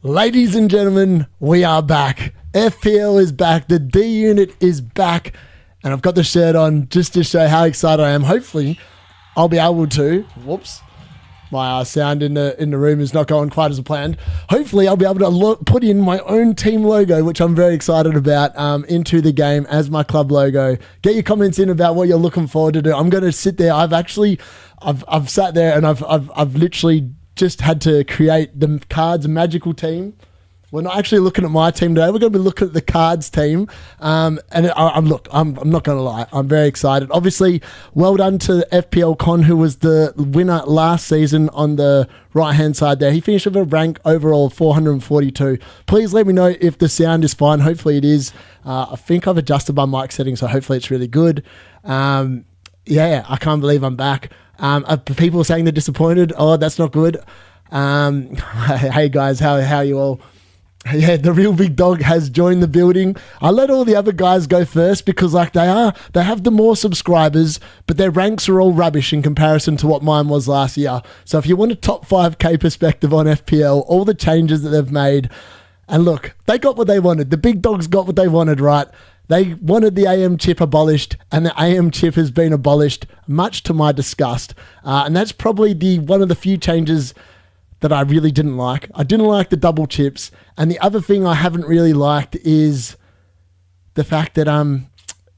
Ladies and gentlemen, we are back. FPL is back. The D unit is back. And I've got the shirt on just to show how excited I am. Hopefully, I'll be able to... Whoops. My sound in the room is not going quite as planned. Hopefully, I'll be able to put in my own team logo, which I'm very excited about, into the game as my club logo. Get your comments in about what you're looking forward to do. I'm going to sit there. I've sat there and I've literally just had to create the Cards Magical team. We're not actually looking at my team today. We're going to be looking at the Cards team. I'm not going to lie. I'm very excited. Obviously, well done to FPL Con, who was the winner last season on the right-hand side there. He finished with a rank overall of 442. Please let me know if the sound is fine. Hopefully it is. I think I've adjusted my mic settings, so hopefully it's really good. Yeah, I can't believe I'm back. People are saying they're disappointed. Oh, that's not good. Hey guys, how are you all? Yeah, the real big dog has joined the building. I let all the other guys go first because they have the more subscribers, but their ranks are all rubbish in comparison to what mine was last year. So if you want a top 5k perspective on FPL, all the changes that they've made, and look, they got what they wanted. The big dogs got what they wanted, right? They wanted the AM chip abolished, and the AM chip has been abolished, much to my disgust. And that's probably one of the few changes that I really didn't like. I didn't like the double chips. And the other thing I haven't really liked is the fact that,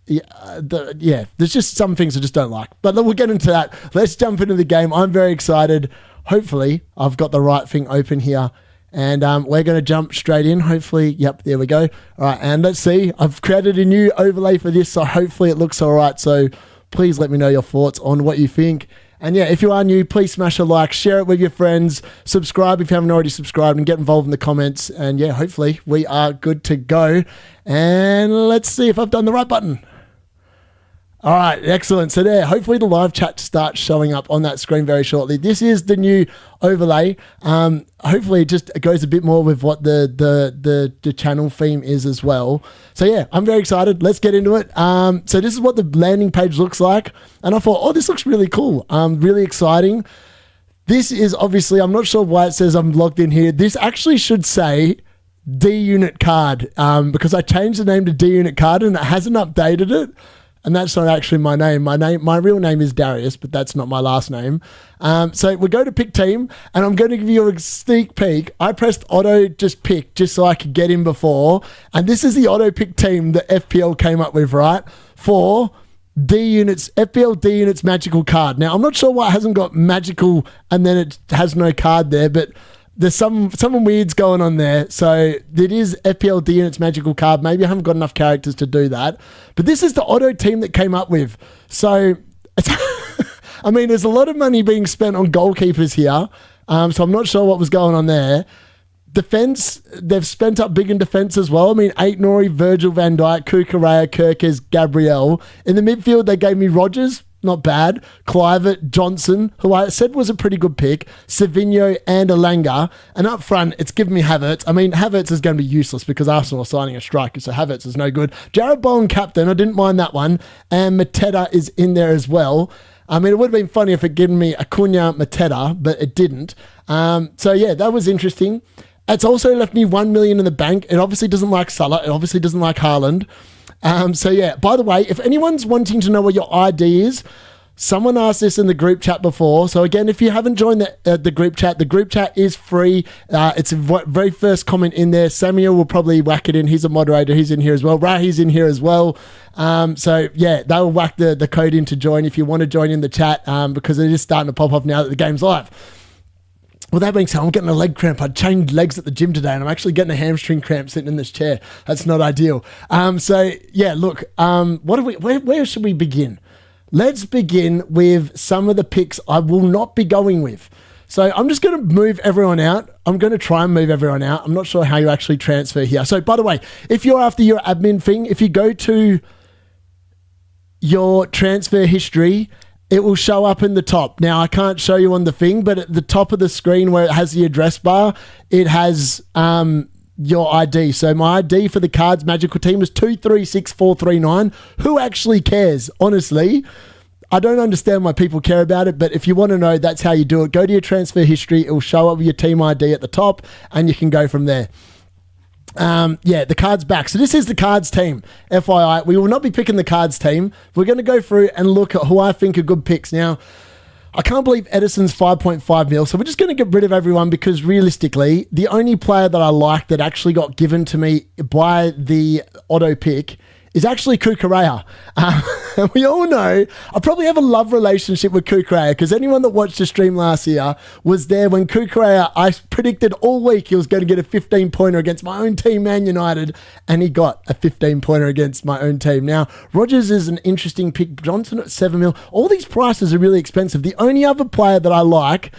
there's just some things I just don't like. But we'll get into that. Let's jump into the game. I'm very excited. Hopefully, I've got the right thing open here. And we're going to jump straight in. Hopefully, yep, there we go. All right, and let's see. I've created a new overlay for this, so hopefully it looks all right. So please let me know your thoughts on what you think. And yeah, if you are new, please smash a like, share it with your friends, subscribe if you haven't already subscribed, and get involved in the comments. And yeah, hopefully we are good to go. And let's see if I've done the right button. All right, excellent. So there, hopefully the live chat starts showing up on that screen very shortly. This is the new overlay. Hopefully it just goes a bit more with what the channel theme is as well. So yeah, I'm very excited. Let's get into it. So this is what the landing page looks like. And I thought, oh, this looks really cool. Really exciting. This is obviously, I'm not sure why it says I'm logged in here. This actually should say D Unit Card because I changed the name to D Unit Card and it hasn't updated it. And that's not actually my name. My real name is Darius, but that's not my last name. So we go to pick team, and I'm going to give you a sneak peek. I pressed auto just pick, just so I could get in before. And this is the auto pick team that FPL came up with, right? For FPL D Unit's magical card. Now, I'm not sure why it hasn't got magical and then it has no card there, but there's some weirds going on there. So it is FPL D Unit's magical card. Maybe I haven't got enough characters to do that. But this is the auto team that came up with. So, I mean, there's a lot of money being spent on goalkeepers here. So I'm not sure what was going on there. Defense, they've spent up big in defense as well. I mean, Aitnori, Virgil van Dijk, Kukurea, Kirkes, Gabriel. In the midfield, they gave me Rodgers. Not bad. Clivert, Johnson, who I said was a pretty good pick, Savinho and Elanga. And up front, it's given me Havertz. I mean, Havertz is going to be useless because Arsenal are signing a striker, so Havertz is no good. Jared Bowen, captain. I didn't mind that one. And Mateta is in there as well. I mean, it would have been funny if it given me Acuna, Mateta, but it didn't. So yeah, that was interesting. It's also left me 1 million in the bank. It obviously doesn't like Salah. It obviously doesn't like Haaland. So yeah, by the way, if anyone's wanting to know what your ID is, someone asked this in the group chat before. So again, if you haven't joined the group chat is free. It's a very first comment in there. Samuel will probably whack it in. He's a moderator. He's in here as well. Rahi's in here as well. So yeah, they'll whack the code in to join if you want to join in the chat, because it is starting to pop off now that the game's live. Well, that being said, I'm getting a leg cramp. I changed legs at the gym today, and I'm actually getting a hamstring cramp sitting in this chair. That's not ideal. So yeah, look, where should we begin? Let's begin with some of the picks I will not be going with. So I'm just going to move everyone out. I'm going to try and move everyone out. I'm not sure how you actually transfer here. So by the way, if you're after your admin thing, if you go to your transfer history, it will show up in the top. Now, I can't show you on the thing, but at the top of the screen where it has the address bar, it has your ID. So my ID for the Cards Magical team is 236439. Who actually cares? Honestly, I don't understand why people care about it, but if you want to know, that's how you do it. Go to your transfer history. It will show up with your team ID at the top, and you can go from there. The Cards back. So this is the Cards team. FYI, we will not be picking the Cards team. We're going to go through and look at who I think are good picks. Now, I can't believe Edison's 5.5 mil, so we're just going to get rid of everyone because realistically, the only player that I like that actually got given to me by the auto pick is actually Cucurella. And we all know I probably have a love relationship with Cucurella because anyone that watched the stream last year was there when Cucurella, I predicted all week he was going to get a 15-pointer against my own team, Man United, and he got a 15-pointer against my own team. Now, Rodgers is an interesting pick. Johnson at 7 mil. All these prices are really expensive. The only other player that I like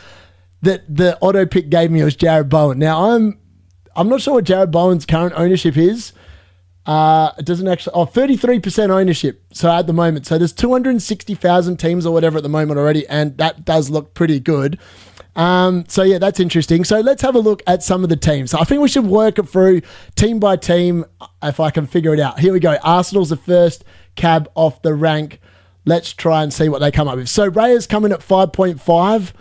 that the auto pick gave me was Jared Bowen. Now, I'm not sure what Jared Bowen's current ownership is. It doesn't actually... 33% ownership. So at the moment. So there's 260,000 teams or whatever at the moment already, and that does look pretty good. That's interesting. So let's have a look at some of the teams. So I think we should work it through team by team if I can figure it out. Here we go. Arsenal's the first cab off the rank. Let's try and see what they come up with. So Raya's coming at 5.5.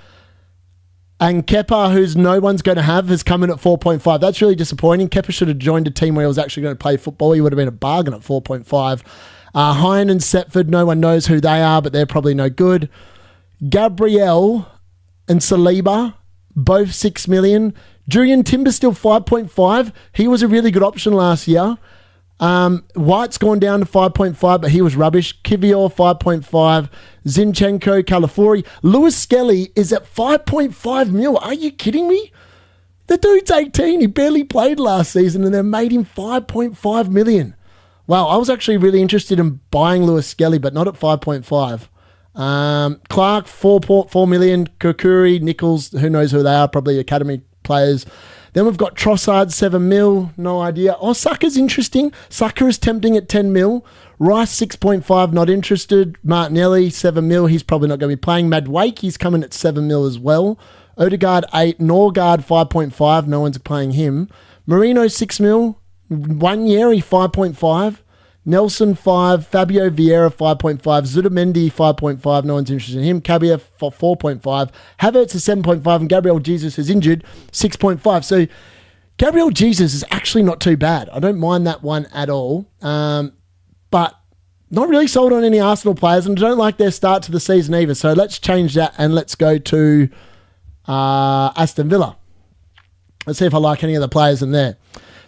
And Kepa, who's no one's going to have, has come in at 4.5. That's really disappointing. Kepa should have joined a team where he was actually going to play football. He would have been a bargain at 4.5. Hine and Setford, no one knows who they are, but they're probably no good. Gabriel and Saliba, both 6 million. Julian Timber still 5.5. He was a really good option last year. White's gone down to 5.5, but he was rubbish. Kivior, 5.5. Zinchenko, Calafori. Lewis Skelly is at 5.5 mil. Are you kidding me? The dude's 18. He barely played last season, and they made him 5.5 million. Wow, I was actually really interested in buying Lewis Skelly, but not at 5.5. Clark, 4 million. Kukuri, Nichols, who knows who they are, probably academy players. Then we've got Trossard, 7 mil. No idea. Saka's interesting. Saka is tempting at 10 mil. Rice, 6.5, not interested. Martinelli, 7 mil. He's probably not going to be playing. Madwake, he's coming at 7 mil as well. Odegaard, 8. Norgard, 5.5. No one's playing him. Marino, 6 mil. Wanyeri, 5.5. Nelson, 5. Fabio Vieira, 5.5. Zudamendi, 5.5. No one's interested in him. Cabia, 4.5. Havertz is 7.5. And Gabriel Jesus is injured, 6.5. So Gabriel Jesus is actually not too bad. I don't mind that one at all. But not really sold on any Arsenal players, and I don't like their start to the season either. So let's change that and let's go to Aston Villa. Let's see if I like any of the players in there.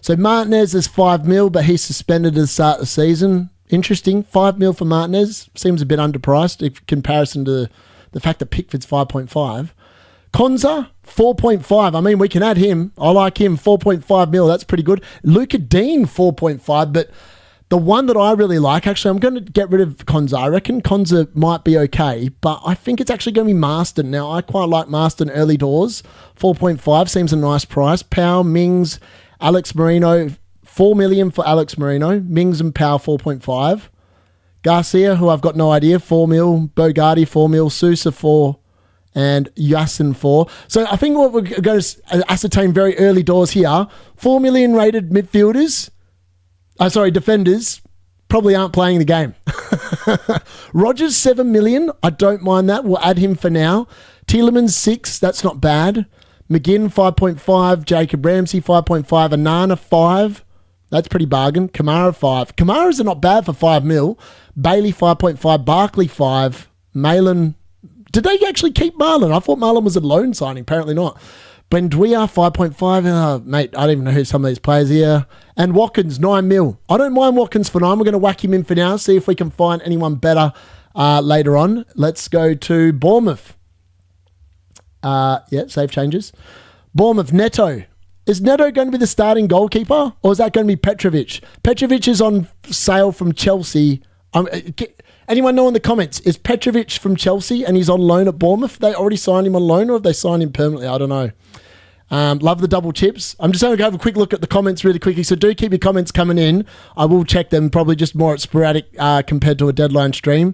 So Martinez is 5 mil, but he's suspended at the start of the season. Interesting. 5 mil for Martinez. Seems a bit underpriced in comparison to the fact that Pickford's 5.5. Konza, 4.5. I mean, we can add him. I like him. 4.5 mil. That's pretty good. Luca Dean, 4.5. But the one that I really like, actually, I'm going to get rid of Konza. I reckon Konza might be okay, but I think it's actually going to be Marston. Now, I quite like Marston early doors. 4.5 seems a nice price. Powell, Mings, Alex Marino, 4 million for Alex Marino. Mings and Powell, 4.5. Garcia, who I've got no idea, 4 mil. Bogarty, 4 mil. Sousa, 4. And Yasin, 4. So I think what we're going to ascertain very early doors here, 4 million rated midfielders, defenders, probably aren't playing the game. Rodgers, 7 million. I don't mind that. We'll add him for now. Tielemans, 6. That's not bad. McGinn, 5.5. Jacob Ramsey, 5.5. Anana, 5. That's pretty bargain. Kamara, 5. Kamara's are not bad for 5 mil. Bailey, 5.5. Barkley, 5. Malin. Did they actually keep Marlon? I thought Marlon was a loan signing. Apparently not. Benduia, 5.5. Mate, I don't even know who some of these players here. And Watkins, 9 mil. I don't mind Watkins for 9. We're going to whack him in for now. See if we can find anyone better later on. Let's go to Bournemouth. Save changes. Bournemouth, Neto. Is Neto going to be the starting goalkeeper, or is that going to be Petrovic? Petrovic is on sale from Chelsea. Anyone know in the comments, is Petrovic from Chelsea and he's on loan at Bournemouth? They already signed him on loan, or have they signed him permanently? I don't know. Love the double chips. I'm just going to have a quick look at the comments really quickly, so do keep your comments coming in. I will check them, probably just more sporadic compared to a deadline stream.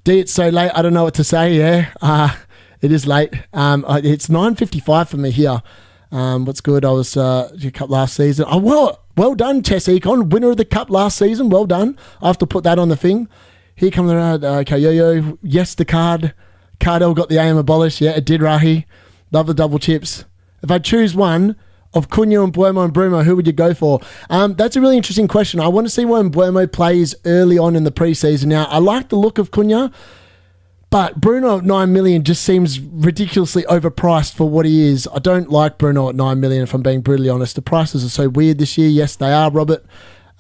D, it's so late, I don't know what to say. Yeah, it is late. It's 9:55 for me here. What's good? I was cup last season. Oh, well done, Chess Econ, winner of the cup last season. Well done. I have to put that on the thing. Here comes around. Okay, yo. Yes, the card. Cardell got the AM abolished. Yeah, it did, Rahi. Love the double chips. If I choose one of Cunha and Buemo and Brumo, who would you go for? That's a really interesting question. I want to see when Buemo plays early on in the preseason. Now, I like the look of Cunha, but Bruno at 9 million just seems ridiculously overpriced for what he is. I don't like Bruno at 9 million, if I'm being brutally honest. The prices are so weird this year. Yes, they are, Robert.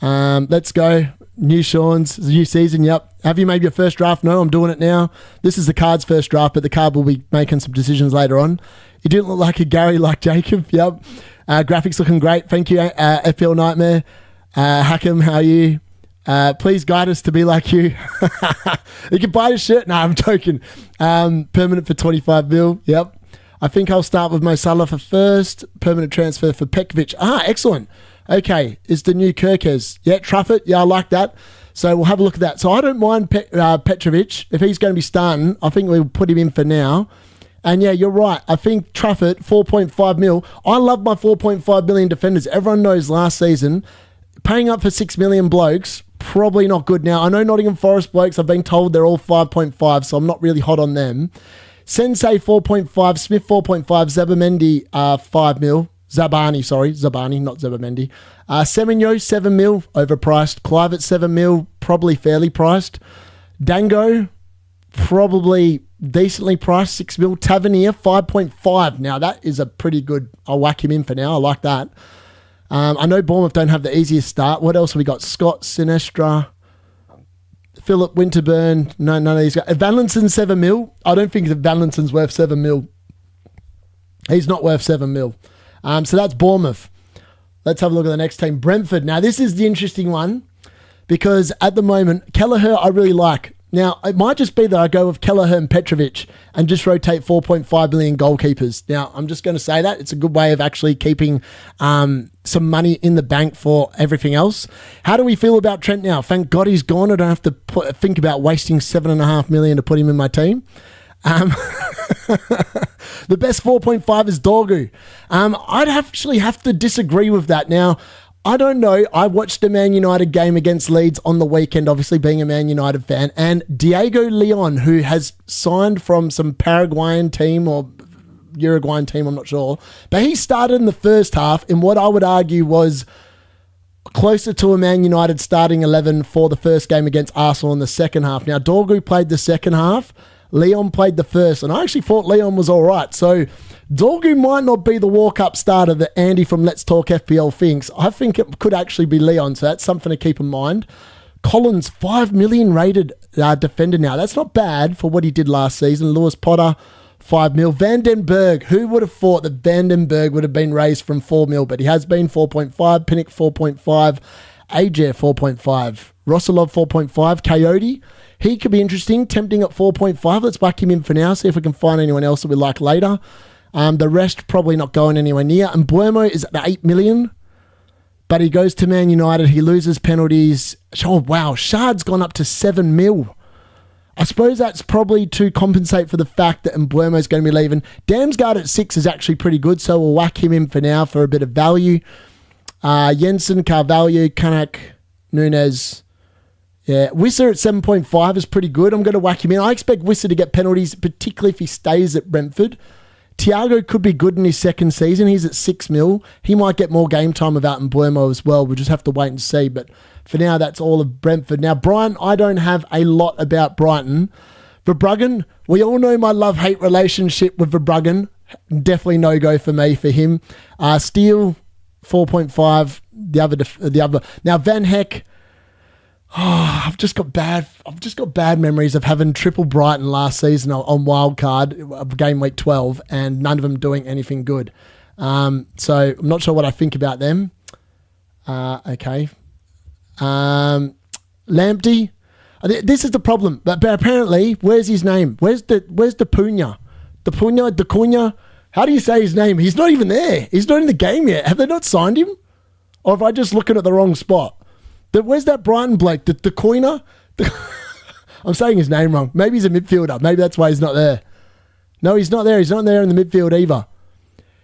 Let's go. New Sean's, new season, yep. Have you made your first draft? No, I'm doing it now. This is the card's first draft, but the card will be making some decisions later on. You didn't look like a Gary like Jacob, yep. Graphics looking great. Thank you, FPL Nightmare. Hakim, how are you? Please guide us to be like you. You can buy a shirt. No, I'm joking. Permanent for 25 mil, yep. I think I'll start with Mo Salah for first. Permanent transfer for Pekovic. Excellent. Okay, it's the new Kirkes. Yeah, Trafford. Yeah, I like that. So we'll have a look at that. So I don't mind Petrovic. If he's going to be starting, I think we'll put him in for now. And yeah, you're right. I think Trafford, 4.5 mil. I love my 4.5 million defenders. Everyone knows last season, paying up for 6 million blokes, probably not good. Now, I know Nottingham Forest blokes, I've been told they're all 5.5, so I'm not really hot on them. Sensei, 4.5. Smith, 4.5. Zabamendi, 5 mil. Zabani, not Zabamendi. Semenyo, 7 mil, overpriced. Clive at 7 mil, probably fairly priced. Dango, probably decently priced, 6 mil. Tavernier, 5.5. Now, that is a pretty good, I'll whack him in for now. I like that. I know Bournemouth don't have the easiest start. What else have we got? Scott, Sinestra, Philip Winterburn. No, none of these guys. Valentin, 7 mil. I don't think that Valentin's worth 7 mil. He's not worth 7 mil. So that's Bournemouth. Let's have a look at the next team. Brentford. Now, this is the interesting one because at the moment, Kelleher I really like. Now, it might just be that I go with Kelleher and Petrovic and just rotate 4.5 million goalkeepers. Now, I'm just going to say that. It's a good way of actually keeping some money in the bank for everything else. How do we feel about Trent now? Thank God he's gone. I don't have to think about wasting 7.5 million to put him in my team. The best 4.5 is Dorgu. I'd actually have to disagree with that. Now, I don't know. I watched the Man United game against Leeds on the weekend, obviously being a Man United fan, and Diego Leon, who has signed from some Paraguayan team or Uruguayan team, I'm not sure, but he started in the first half in what I would argue was closer to a Man United starting 11 for the first game against Arsenal in the second half. Now, Dorgu played the second half. Leon played the first, and I actually thought Leon was all right. So Dorgu might not be the walk-up starter that Andy from Let's Talk FPL thinks. I think it could actually be Leon, so that's something to keep in mind. Collins, 5 million rated defender now. That's not bad for what he did last season. Lewis Potter, 5 mil. Van den Berg, who would have thought that Van den Berg would have been raised from 4 mil, but he has been 4.5. Pinnock, 4.5. Ajer, 4.5. Rosolov, 4.5. Coyote, he could be interesting, tempting at 4.5. Let's whack him in for now, see if we can find anyone else that we like later. The rest probably not going anywhere near. And Buemo is at 8 million, but he goes to Man United. He loses penalties. Oh, wow. Shard's gone up to 7 mil. I suppose that's probably to compensate for the fact that Mbuemo's going to be leaving. Damsgaard at 6 is actually pretty good, so we'll whack him in for now for a bit of value. Jensen, Carvalho, Kanak, Nunez. Yeah, Wisser at 7.5 is pretty good. I'm going to whack him in. I expect Wisser to get penalties, particularly if he stays at Brentford. Thiago could be good in his second season. He's at 6 mil. He might get more game time without Mbuemo as well. We'll just have to wait and see. But for now, that's all of Brentford. Now, Brighton, I don't have a lot about Brighton. Verbruggen, we all know my love-hate relationship with Verbruggen. Definitely no-go for me for him. Steele, 4.5. The other. Now, Van Heck. Oh, I've just got bad memories of having triple Brighton last season on wildcard game week 12 and none of them doing anything good. So I'm not sure what I think about them. Okay. Lamptey. This is the problem. But apparently, where's his name? Where's the Punya? The Cunha? How do you say his name? He's not even there. He's not in the game yet. Have they not signed him? Or have I just looking at the wrong spot? Where's that Brighton Blake? The Coiner? I'm saying his name wrong. Maybe he's a midfielder. Maybe that's why he's not there. No, he's not there. He's not there in the midfield either.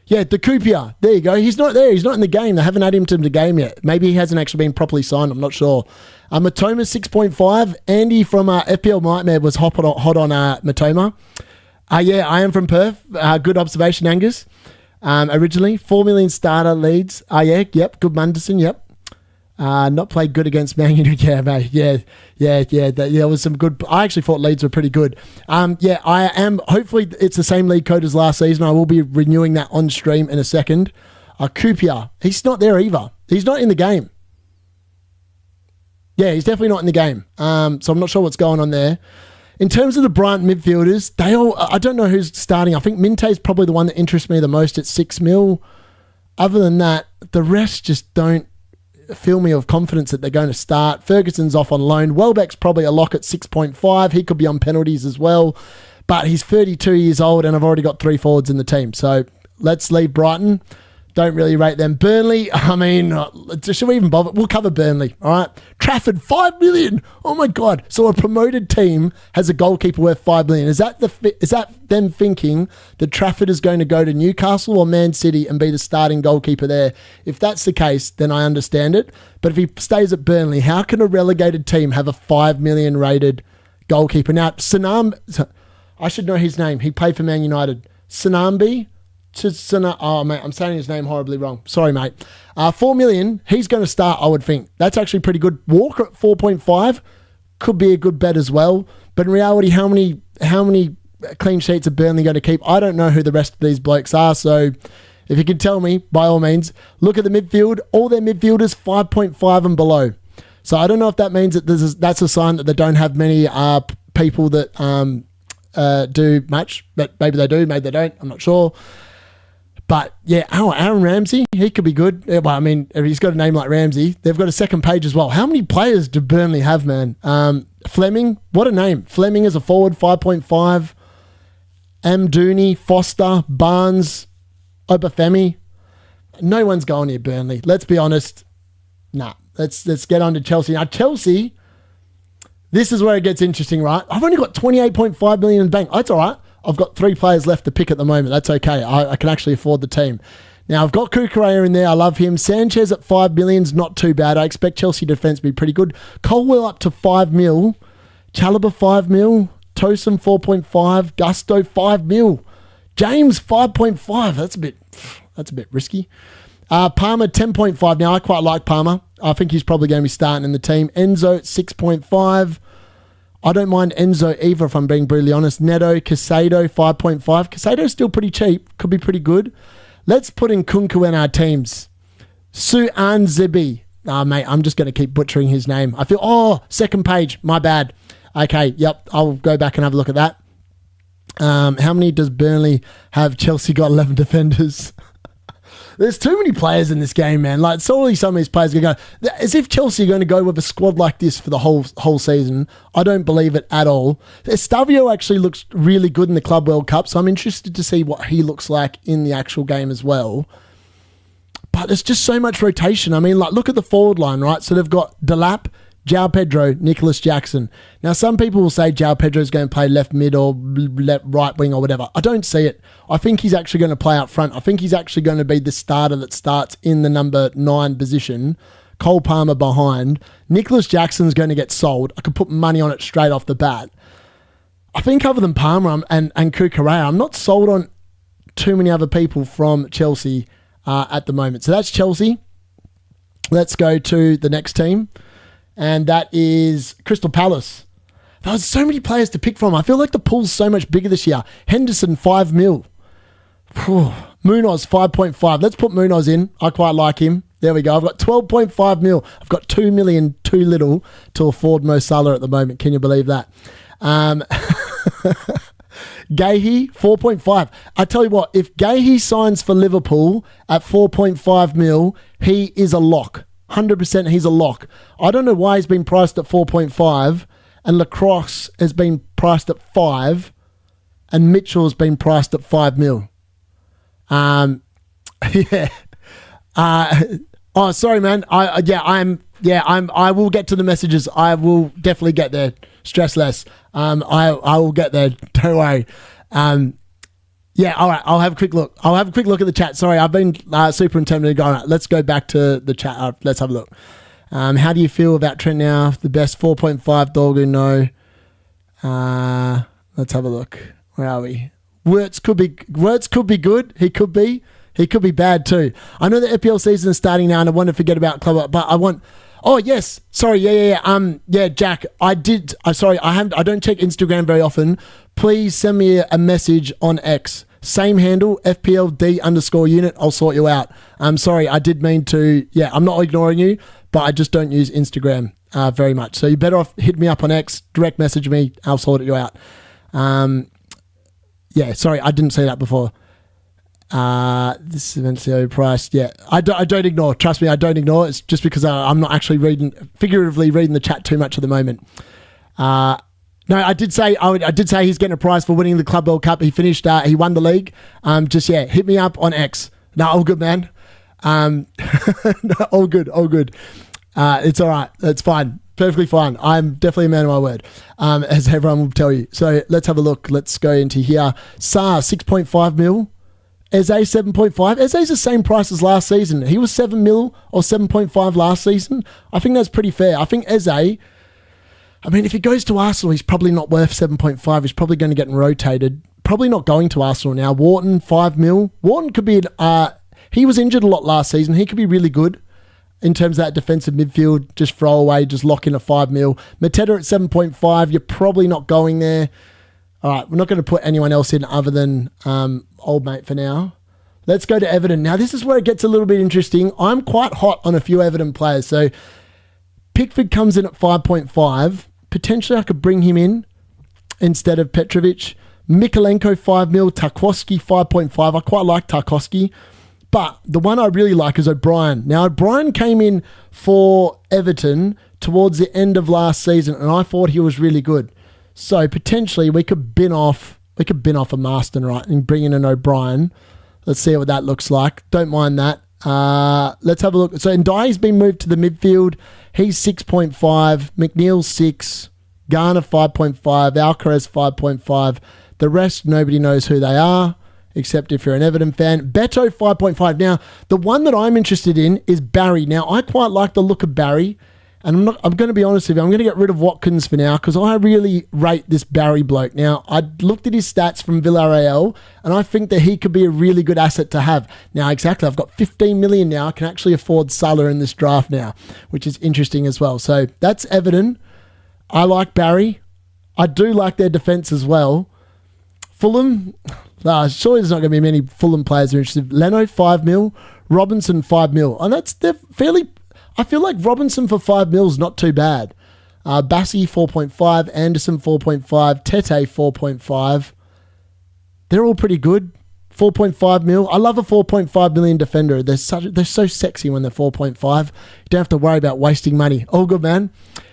Yeah, the Coopier. There you go. He's not there. He's not in the game. They haven't added him to the game yet. Maybe he hasn't actually been properly signed. I'm not sure. Matoma 6.5. Andy from FPL Nightmare was hot on Matoma. Yeah, I am from Perth. Good observation, Angus. Originally, 4 million starter Leeds. Yep. Good Munderson, yep. Not played good against Man United. Yeah, mate. Yeah. There was some good. I actually thought Leeds were pretty good. Yeah, I am. Hopefully, it's the same league code as last season. I will be renewing that on stream in a second. Coopier. He's not there either. He's not in the game. Yeah, he's definitely not in the game. So I'm not sure what's going on there. In terms of the Brighton midfielders, I don't know who's starting. I think Minte is probably the one that interests me the most at 6 mil. Other than that, the rest just don't fill me of confidence that they're going to start. Ferguson's off on loan. Welbeck's probably a lock at 6.5. He could be on penalties as well. But he's 32 years old and I've already got 3 forwards in the team. So let's leave Brighton. Don't really rate them. Burnley, I mean, should we even bother? We'll cover Burnley, all right? Trafford, 5 million. Oh, my God. So a promoted team has a goalkeeper worth 5 million. Is that them thinking that Trafford is going to go to Newcastle or Man City and be the starting goalkeeper there? If that's the case, then I understand it. But if he stays at Burnley, how can a relegated team have a 5 million rated goalkeeper? Now, I should know his name. He played for Man United. Sinambi? Oh, mate, I'm saying his name horribly wrong. Sorry, mate. 4 million, he's going to start, I would think. That's actually pretty good. Walker at 4.5 could be a good bet as well. But in reality, how many clean sheets are Burnley going to keep? I don't know who the rest of these blokes are. So if you can tell me, by all means, look at the midfield. All their midfielders, 5.5 and below. So I don't know if that means that that's a sign that they don't have many people that do much. But maybe they do, maybe they don't. I'm not sure. But yeah, Aaron Ramsey, he could be good. Well, I mean, if he's got a name like Ramsey. They've got a second page as well. How many players do Burnley have, man? Fleming, what a name. Fleming is a forward, 5.5. Amdouni, Foster, Barnes, Obafemi. No one's going near Burnley. Let's be honest. Nah, let's get on to Chelsea. Now, Chelsea, this is where it gets interesting, right? I've only got 28.5 million in the bank. That's all right. I've got 3 players left to pick at the moment. That's okay. I can actually afford the team. Now, I've got Kukurea in there. I love him. Sanchez at 5 million is not too bad. I expect Chelsea defence to be pretty good. Colwell up to 5 mil. Chalobah 5 mil. Tosin 4.5. Gusto 5 mil. James 5.5. That's a bit risky. Palmer 10.5. Now, I quite like Palmer. I think he's probably going to be starting in the team. Enzo at 6.5. I don't mind Enzo either, if I'm being brutally honest. Neto, Casado, 5.5. Casado's still pretty cheap. Could be pretty good. Let's put in Kunku in our teams. Suanzibi. Mate, I'm just going to keep butchering his name. I feel, second page. My bad. Okay, yep. I'll go back and have a look at that. How many does Burnley have? Chelsea got 11 defenders. There's too many players in this game, man. Like, surely some of these players are going to go. As if Chelsea are going to go with a squad like this for the whole season. I don't believe it at all. Estavio actually looks really good in the Club World Cup, so I'm interested to see what he looks like in the actual game as well. But there's just so much rotation. I mean, like, look at the forward line, right? So they've got Delap, João Pedro, Nicholas Jackson. Now, some people will say João Pedro is going to play left mid or left right wing or whatever. I don't see it. I think he's actually going to play up front. I think he's actually going to be the starter that starts in the number 9 position. Cole Palmer behind. Nicholas Jackson's going to get sold. I could put money on it straight off the bat. I think other than Palmer and Kukurea, I'm not sold on too many other people from Chelsea at the moment. So that's Chelsea. Let's go to the next team. And that is Crystal Palace. There's so many players to pick from. I feel like the pool's so much bigger this year. Henderson, 5 mil. Munoz, 5.5. Let's put Munoz in. I quite like him. There we go. I've got 12.5 mil. I've got 2 million too little to afford Mo Salah at the moment. Can you believe that? Gahey, 4.5. I tell you what, if Gahey signs for Liverpool at 4.5 mil, he is a lock. 100% he's a lock. I don't know why he's been priced at 4.5 and Lacrosse has been priced at 5 and Mitchell has been priced at 5 mil. Yeah. Sorry, man. I will get to the messages. I will definitely get there. Stress less. I will get there. Don't worry. Yeah, all right. I'll have a quick look. At the chat. Sorry, I've been super intimidated. All right, let's go back to the chat. Let's have a look. How do you feel about Trent now? The best 4.5 Dorgu, no. Let's have a look. Where are we? Wirtz could be good. He could be bad too. I know the FPL season is starting now, and I want to forget about club, but I want. Oh yes, sorry, yeah. Jack, I did. Sorry, I don't check Instagram very often. Please send me a message on X. Same handle, FPLD_unit. I'll sort you out. I'm sorry, I did mean to. Yeah, I'm not ignoring you, but I just don't use Instagram very much. So you better off hit me up on X, direct message me. I'll sort you out. Yeah, sorry, I didn't say that before. This is eventually priced. Yeah, I don't ignore. Trust me, I don't ignore. It's just because I'm not actually figuratively reading the chat too much at the moment. No, I did say he's getting a prize for winning the Club World Cup. He finished. He won the league. Hit me up on X. No, all good, man. No, all good. It's all right. It's fine. Perfectly fine. I'm definitely a man of my word, as everyone will tell you. So let's have a look. Let's go into here. Saar 6.5 mil. Eze 7.5. Eze's the same price as last season. He was 7 mil or 7.5 last season. I think that's pretty fair. I think Eze, I mean, if he goes to Arsenal, he's probably not worth 7.5. He's probably going to get rotated. Probably not going to Arsenal now. Wharton, 5 mil. Wharton could be, he was injured a lot last season. He could be really good in terms of that defensive midfield. Just throw away, just lock in a 5 mil. Mateta at 7.5. You're probably not going there. All right, we're not going to put anyone else in other than old mate for now. Let's go to Everton. Now, this is where it gets a little bit interesting. I'm quite hot on a few Everton players. So, Pickford comes in at 5.5. Potentially, I could bring him in instead of Petrovic. Mikolenko, 5 mil. Tarkowski, 5.5. I quite like Tarkowski. But the one I really like is O'Brien. Now, O'Brien came in for Everton towards the end of last season, and I thought he was really good. So potentially we could bin off a Marston, right, and bring in an O'Brien. Let's see what that looks like. Don't mind that. Let's have a look. So Ndai's been moved to the midfield. He's 6.5. McNeil 6. Garner 5.5. Alcaraz 5.5. The rest, nobody knows who they are, except if you're an Everton fan. Beto 5.5. Now, the one that I'm interested in is Barry. Now, I quite like the look of Barry. And I'm going to be honest with you, I'm going to get rid of Watkins for now because I really rate this Barry bloke. Now, I looked at his stats from Villarreal and I think that he could be a really good asset to have. Now, exactly, I've got 15 million now. I can actually afford Salah in this draft now, which is interesting as well. So that's Everton. I like Barry. I do like their defence as well. Fulham, surely there's not going to be many Fulham players who are interested. Leno, 5 mil. Robinson, 5 mil. And they're fairly... I feel like Robinson for 5 mil is not too bad. Bassi 4.5, Anderson 4.5, Tete 4.5. They're all pretty good. 4.5 mil. I love a 4.5 million defender. They're so sexy when they're 4.5. You don't have to worry about wasting money. All good, man.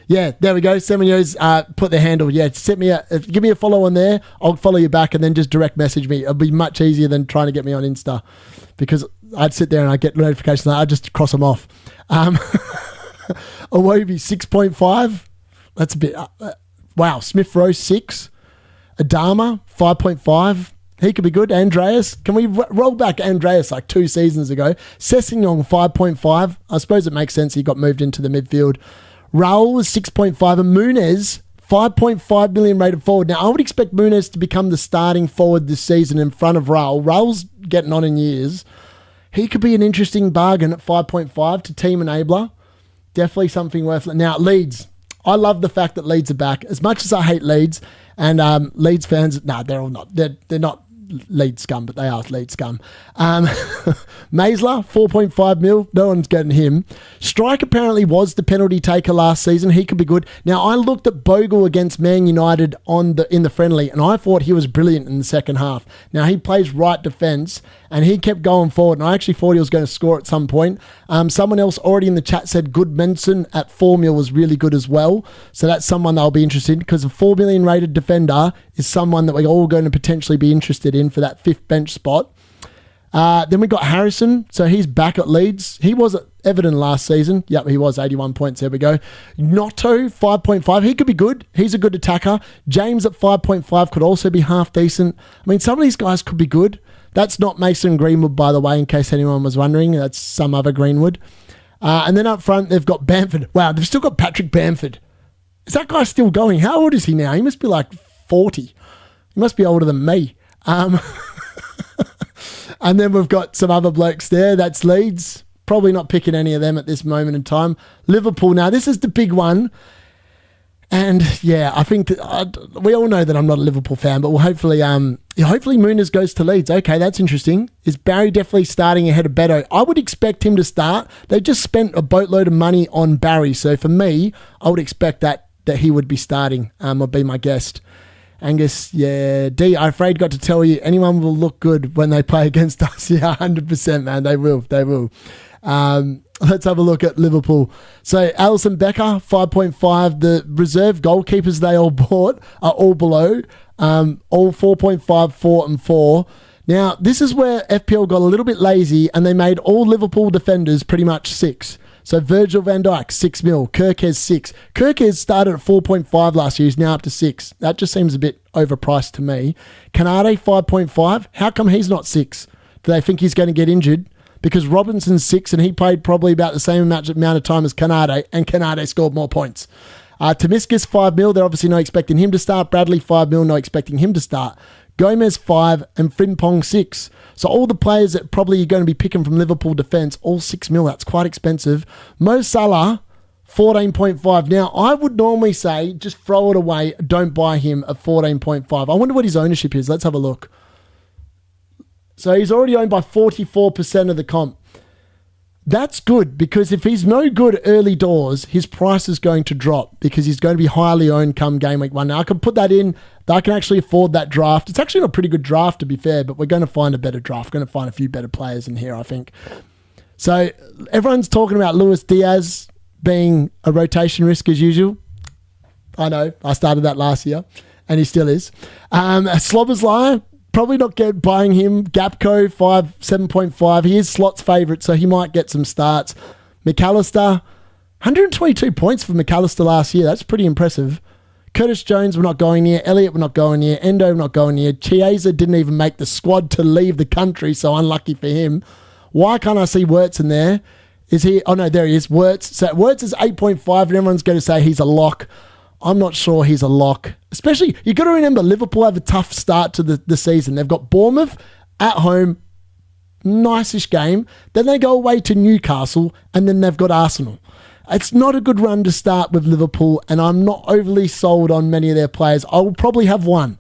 Yeah, there we go. Semenyo's put their handle. Yeah, give me a follow on there. I'll follow you back and then just direct message me. It'll be much easier than trying to get me on Insta because I'd sit there and I'd get notifications and I'd just cross them off. Awobi 6.5. That's a bit. Wow. Smith Rowe 6. Adama 5.5. He could be good. Andreas. Can we roll back Andreas like 2 seasons ago? Sessegnon 5.5. I suppose it makes sense. He got moved into the midfield. Raul was 6.5. And Muniz 5.5 million rated forward. Now, I would expect Muniz to become the starting forward this season in front of Raul. Raul's getting on in years. He could be an interesting bargain at 5.5 to team enabler. Definitely something worth... Now, Leeds. I love the fact that Leeds are back. As much as I hate Leeds, and Leeds fans... they're all not. They're not Leeds scum, but they are Leeds scum. Maisler, 4.5 mil. No one's getting him. Strike apparently was the penalty taker last season. He could be good. Now, I looked at Bogle against Man United in the friendly, and I thought he was brilliant in the second half. Now, he plays right defence, and he kept going forward, and I actually thought he was going to score at some point. Someone else already in the chat said Goodmanson at 4 mil was really good as well. So that's someone that I'll be interested in because a 4 million rated defender is someone that we're all going to potentially be interested in for that 5th bench spot. Then we got Harrison. So he's back at Leeds. He was at Everton last season. Yep, he was 81 points. There we go. Notto, 5.5. He could be good. He's a good attacker. James at 5.5 could also be half decent. I mean, some of these guys could be good. That's not Mason Greenwood, by the way, in case anyone was wondering. That's some other Greenwood. And then up front, they've got Bamford. Wow, they've still got Patrick Bamford. Is that guy still going? How old is he now? He must be like 40. He must be older than me. And then we've got some other blokes there. That's Leeds. Probably not picking any of them at this moment in time. Liverpool. Now, this is the big one. And yeah, I think we all know that I'm not a Liverpool fan, but we'll hopefully Muniz goes to Leeds. Okay, that's interesting. Is Barry definitely starting ahead of Beto? I would expect him to start. They just spent a boatload of money on Barry. So for me, I would expect that he would be starting or be my guest. Angus, yeah. D, I'm afraid got to tell you, anyone will look good when they play against us. Yeah, 100%, man. They will. Let's have a look at Liverpool. So, Alisson Becker, 5.5. The reserve goalkeepers they all bought are all below. All 4.5, 4 and 4. Now, this is where FPL got a little bit lazy and they made all Liverpool defenders pretty much 6. So, Virgil van Dijk, 6 mil. Kirkes, 6. Kirkes started at 4.5 last year. He's now up to 6. That just seems a bit overpriced to me. Canade, 5.5. How come he's not 6? Do they think he's going to get injured? Because Robinson's 6 and he played probably about the same amount of time as Canade, and Canade scored more points. Tomiskas, 5 mil. They're obviously not expecting him to start. Bradley, 5 mil. Not expecting him to start. Gomez, 5 and Frimpong, 6. So all the players that probably you're going to be picking from Liverpool defence, all 6 mil. That's quite expensive. Mo Salah, 14.5. Now, I would normally say just throw it away. Don't buy him at 14.5. I wonder what his ownership is. Let's have a look. So he's already owned by 44% of the comp. That's good because if he's no good early doors, his price is going to drop because he's going to be highly owned come game week 1. Now, I can put that in. I can actually afford that draft. It's actually a pretty good draft, to be fair, but we're going to find a better draft. We're going to find a few better players in here, I think. So everyone's talking about Luis Diaz being a rotation risk as usual. I know. I started that last year, and he still is. Slobber's probably not buying him. Gapco, 7.5. He is Slot's favourite, so he might get some starts. McAllister, 122 points for McAllister last year. That's pretty impressive. Curtis Jones, we're not going near. Elliott, we're not going near. Endo, we're not going near. Chiesa didn't even make the squad to leave the country, so unlucky for him. Why can't I see Wirtz in there? Is he? Oh, no, there he is. Wirtz. So Wirtz is 8.5, and everyone's going to say he's a lock. I'm not sure he's a lock. Especially, you've got to remember, Liverpool have a tough start to the season. They've got Bournemouth at home, nice-ish game. Then they go away to Newcastle, and then they've got Arsenal. It's not a good run to start with Liverpool, and I'm not overly sold on many of their players. I'll probably have one.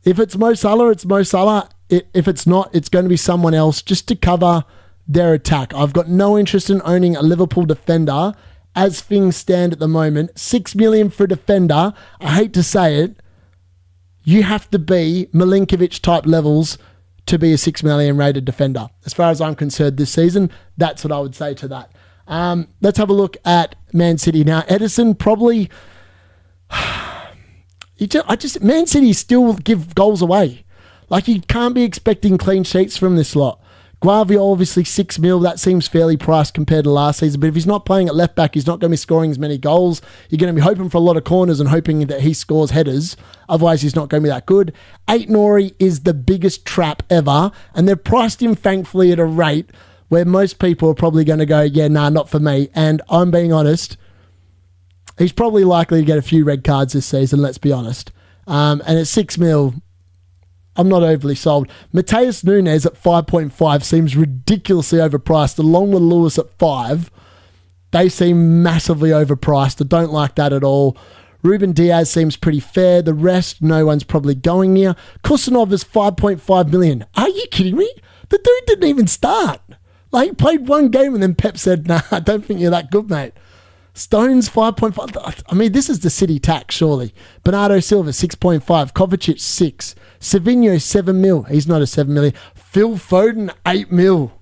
If it's Mo Salah, it's Mo Salah. If it's not, it's going to be someone else just to cover their attack. I've got no interest in owning a Liverpool defender as things stand at the moment. 6 million for a defender. I hate to say it. You have to be Milinkovic type levels to be a 6 million rated defender. As far as I'm concerned this season, that's what I would say to that. Let's have a look at Man City. Now, Edison probably... Man City still give goals away. Like, you can't be expecting clean sheets from this lot. Guavio, obviously 6 mil. That seems fairly priced compared to last season. But if he's not playing at left back, he's not going to be scoring as many goals. You're going to be hoping for a lot of corners and hoping that he scores headers. Otherwise, he's not going to be that good. 8 Nori is the biggest trap ever. And they've priced him, thankfully, at a rate where most people are probably going to go, yeah, nah, not for me. And I'm being honest, he's probably likely to get a few red cards this season, let's be honest. And at 6 mil, I'm not overly sold. Mateus Nunes at 5.5 seems ridiculously overpriced, along with Lewis at 5. They seem massively overpriced. I don't like that at all. Ruben Diaz seems pretty fair. The rest, no one's probably going near. Kusanov is 5.5 million. Are you kidding me? The dude didn't even start. Like, he played one game and then Pep said, nah, I don't think you're that good, mate. Stones, 5.5. I mean, this is the City tax, surely. Bernardo Silva, 6.5. Kovacic, 6. Savinho, 7 mil. He's not a 7 million. Phil Foden, 8 mil.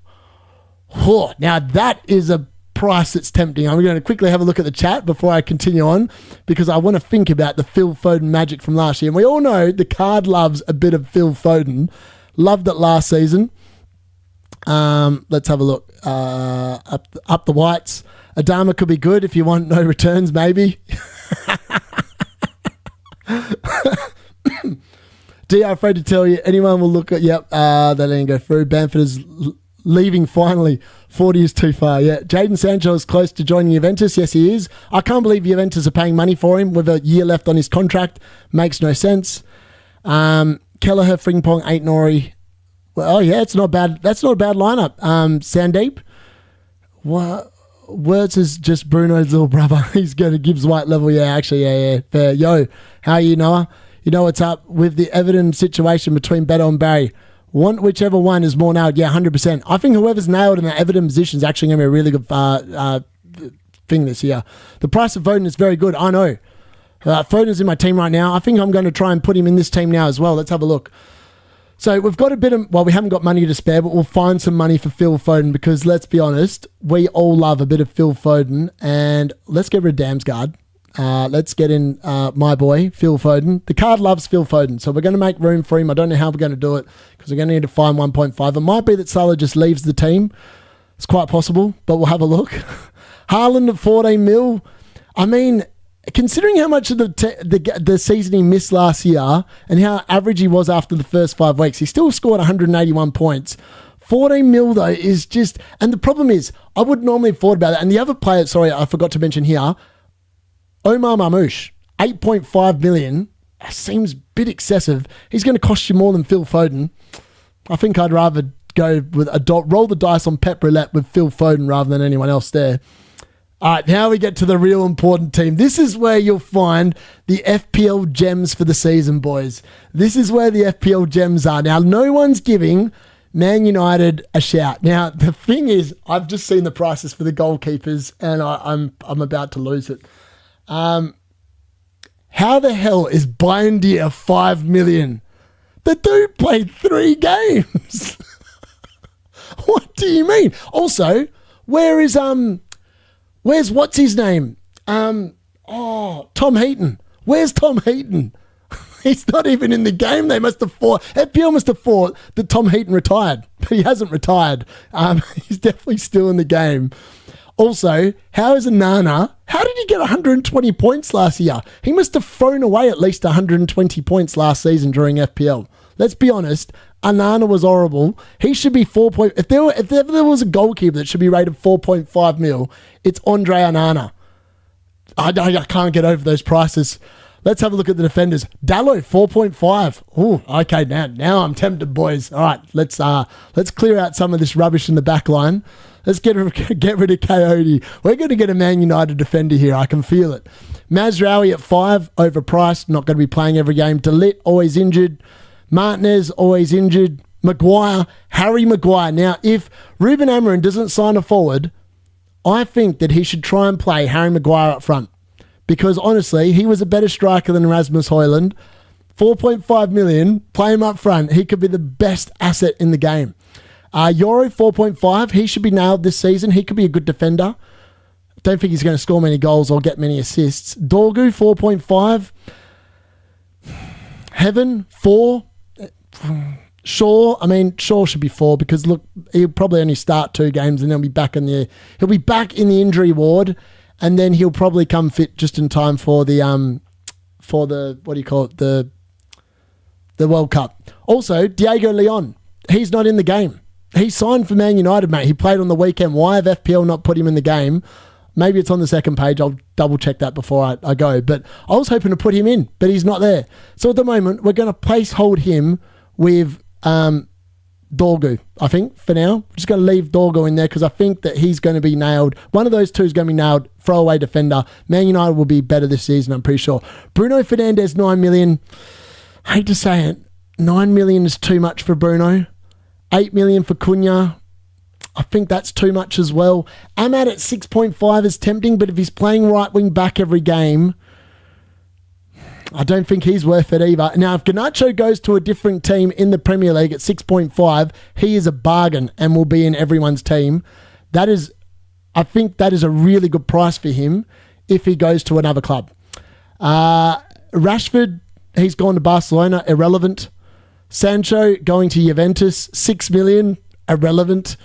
Oh, now, that is a price that's tempting. I'm going to quickly have a look at the chat before I continue on because I want to think about the Phil Foden magic from last year. And we all know the card loves a bit of Phil Foden. Loved it last season. Let's have a look. Up the whites. Adama could be good if you want no returns, maybe. DR afraid to tell you. Anyone will look at, they didn't go through. Bamford is leaving finally. 40 is too far. Yeah, Jadon Sancho is close to joining Juventus. Yes, he is. I can't believe Juventus are paying money for him with a year left on his contract. Makes no sense. Kelleher, Frimpong, Ain't Nori. Well, oh yeah, it's not bad. That's not a bad lineup. Sandeep. What? Wirtz is just Bruno's little brother. He's going to Gibbs White level. Yeah, actually, yeah. Fair. Yo, how are you, Noah? You know what's up with the Everton situation between Beto and Barry. Want whichever one is more nailed. Yeah, 100%. I think whoever's nailed in the Everton position is actually going to be a really good thing this year. The price of Foden is very good. I know. Foden's in my team right now. I think I'm going to try and put him in this team now as well. Let's have a look. So we've got a bit of, we haven't got money to spare, but we'll find some money for Phil Foden because let's be honest, we all love a bit of Phil Foden. And let's get rid of Damsgaard. Let's get in my boy, Phil Foden. The card loves Phil Foden, so we're going to make room for him. I don't know how we're going to do it because we're going to need to find 1.5. It might be that Salah just leaves the team. It's quite possible, but we'll have a look. Haaland at 14 mil. I mean, considering how much of the season he missed last year and how average he was after the first 5 weeks, he still scored 181 points. 14 mil, though, is just... And the problem is, I would normally have thought about that. And the other player, sorry, I forgot to mention here, Omar Marmoush, 8.5 million. Seems a bit excessive. He's going to cost you more than Phil Foden. I think I'd rather go with roll the dice on Pep Roulette with Phil Foden rather than anyone else there. All right, now we get to the real important team. This is where you'll find the FPL gems for the season, boys. This is where the FPL gems are. Now, no one's giving Man United a shout. Now, the thing is, I've just seen the prices for the goalkeepers, and I'm about to lose it. How the hell is Bindier 5 million? The dude played 3 games. What do you mean? Also, where's what's his name? Tom Heaton. Where's Tom Heaton? He's not even in the game. They must have thought, FPL must have thought that Tom Heaton retired, but he hasn't retired. He's definitely still in the game. Also, how is Onana? How did he get 120 points last year? He must have thrown away at least 120 points last season during FPL. Let's be honest, Onana was horrible. He should be 4. If there was a goalkeeper that should be rated 4.5 mil, it's Andre Onana. I can't get over those prices. Let's have a look at the defenders. Dallo, 4.5. Oh, okay, now I'm tempted, boys. All right, let's clear out some of this rubbish in the back line. Let's get rid of Coyote. We're going to get a Man United defender here. I can feel it. Mazraoui at 5, overpriced. Not going to be playing every game. DeLitt, always injured. Martinez, always injured. Maguire, Harry Maguire. Now, if Ruben Amorim doesn't sign a forward, I think that he should try and play Harry Maguire up front. Because honestly, he was a better striker than Rasmus Højlund. 4.5 million, play him up front. He could be the best asset in the game. Euro, 4.5. He should be nailed this season. He could be a good defender. Don't think he's going to score many goals or get many assists. Dorgu, 4.5. Heaven, 4. Shaw should be 4 because look, he'll probably only start 2 games and then he'll be back in the injury ward, and then he'll probably come fit just in time for the what do you call it, the World Cup. Also, Diego Leon, he's not in the game. He signed for Man United, mate. He played on the weekend. Why have FPL not put him in the game? Maybe it's on the second page. I'll double check that before I go. But I was hoping to put him in, but he's not there. So at the moment, we're going to placehold him with Dorgu, I think, for now. I'm just going to leave Dorgu in there because I think that he's going to be nailed. One of those two is going to be nailed. Throwaway defender. Man United will be better this season, I'm pretty sure. Bruno Fernandes, 9 million. I hate to say it. 9 million is too much for Bruno. 8 million for Cunha. I think that's too much as well. Ahmad at 6.5 is tempting, but if he's playing right wing back every game, I don't think he's worth it either. Now, if Garnacho goes to a different team in the Premier League at 6.5, he is a bargain and will be in everyone's team. I think that is a really good price for him if he goes to another club. Rashford, he's gone to Barcelona, irrelevant. Sancho going to Juventus, 6 million. irrelevant.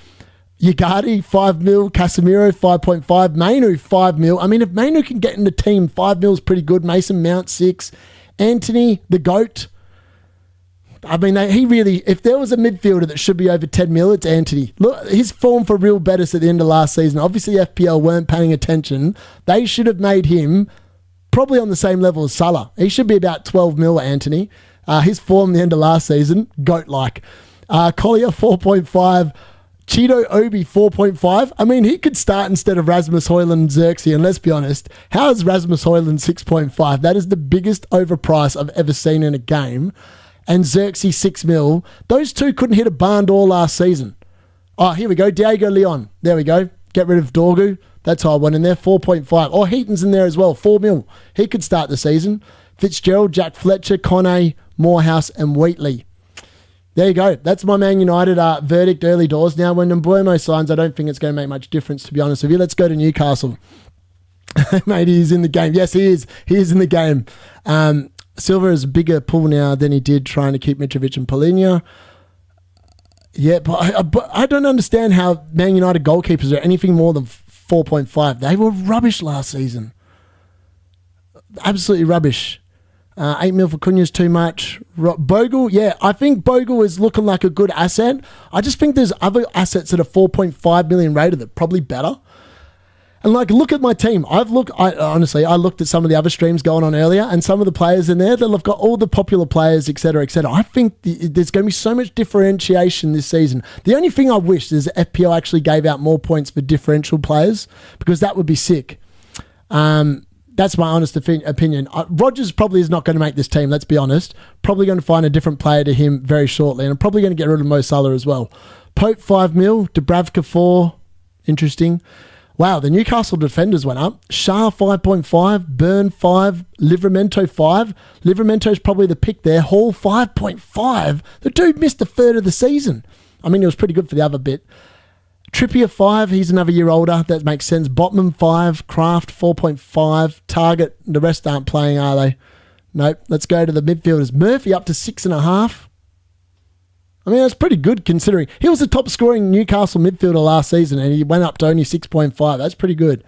Ugarte, 5 mil. Casemiro, 5.5. Mainu, 5 mil. I mean, if Mainu can get in the team, 5 mil is pretty good. Mason Mount, 6. Anthony, the GOAT. I mean, he really, if there was a midfielder that should be over 10 mil, it's Anthony. Look, his form for real Betis at the end of last season. Obviously, FPL weren't paying attention. They should have made him probably on the same level as Salah. He should be about 12 mil, Anthony. His form at the end of last season, GOAT-like. Collier, 4.5. Cheeto Obi, 4.5. I mean, he could start instead of Rasmus Højlund and Xerxes, and let's be honest, how is Rasmus Højlund 6.5? That is the biggest overprice I've ever seen in a game. And Xerxes, 6 mil. Those two couldn't hit a barn door last season. Oh, here we go. Diego Leon. There we go. Get rid of Dorgu. That's how I went in there. 4.5. Oh, Heaton's in there as well. 4 mil. He could start the season. Fitzgerald, Jack Fletcher, Kone, Morehouse, and Wheatley. There you go. That's my Man United verdict early doors. Now, when Mbeumo signs, I don't think it's going to make much difference, to be honest with you. Let's go to Newcastle. Mate, he's in the game. Yes, he is. He is in the game. Silva is a bigger pull now than he did trying to keep Mitrovic and Polina. Yeah, but I don't understand how Man United goalkeepers are anything more than 4.5. They were rubbish last season. Absolutely rubbish. 8 mil for Cunha's too much. Bogle, yeah, I think Bogle is looking like a good asset. I just think there's other assets that are 4.5 million rated that are probably better. And like, look at my team. I looked at some of the other streams going on earlier, and some of the players in there, they've got all the popular players, etc., etc. I think there's going to be so much differentiation this season. The only thing I wish is FPL actually gave out more points for differential players, because that would be sick. That's my honest opinion. Rodgers probably is not going to make this team, let's be honest. Probably going to find a different player to him very shortly, and I'm probably going to get rid of Mo Salah as well. Pope, 5 mil. Dubravka, 4. Interesting. Wow, the Newcastle defenders went up. Shah, 5.5. Burn, 5. Livramento, 5. Livramento's probably the pick there. Hall, 5.5. The dude missed a third of the season. I mean, it was pretty good for the other bit. Trippier, 5. He's another year older. That makes sense. Botman, 5. Kraft, 4.5. Target, the rest aren't playing, are they? Nope. Let's go to the midfielders. Murphy up to 6.5. I mean, that's pretty good considering he was the top scoring Newcastle midfielder last season and he went up to only 6.5. That's pretty good.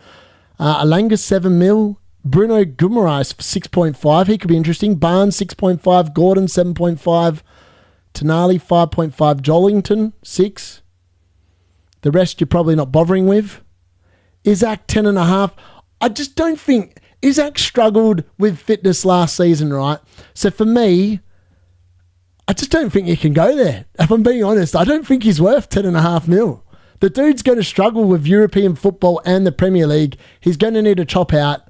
Alanga, 7 mil. Bruno Guimaraes, 6.5. He could be interesting. Barnes, 6.5. Gordon, 7.5. Tonali, 5.5. Jollington, 6. The rest you're probably not bothering with. Isaac, 10.5. I just don't think... Isaac struggled with fitness last season, right? So for me... I just don't think he can go there. If I'm being honest, I don't think he's worth 10.5 mil. The dude's going to struggle with European football and the Premier League. He's going to need a chop out.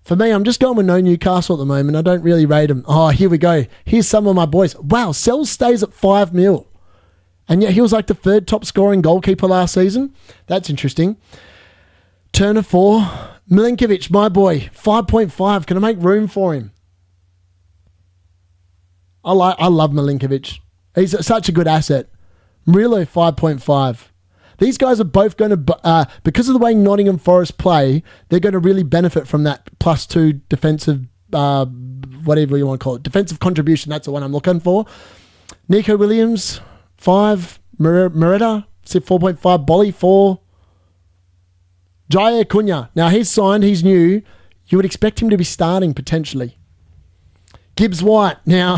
For me, I'm just going with no Newcastle at the moment. I don't really rate him. Oh, here we go. Here's some of my boys. Wow, Sells stays at 5 mil. And yet he was like the third top scoring goalkeeper last season. That's interesting. Turner, 4. Milinkovic, my boy, 5.5. Can I make room for him? I love Milinkovic. He's such a good asset. Murillo, 5.5. These guys are both going to, because of the way Nottingham Forest play, they're going to really benefit from that +2 defensive, whatever you want to call it, defensive contribution. That's the one I'm looking for. Nico Williams, 5. Merida, 4.5. Bolly, 4. Jair Cunha. Now, he's signed. He's new. You would expect him to be starting potentially. Gibbs White. Now,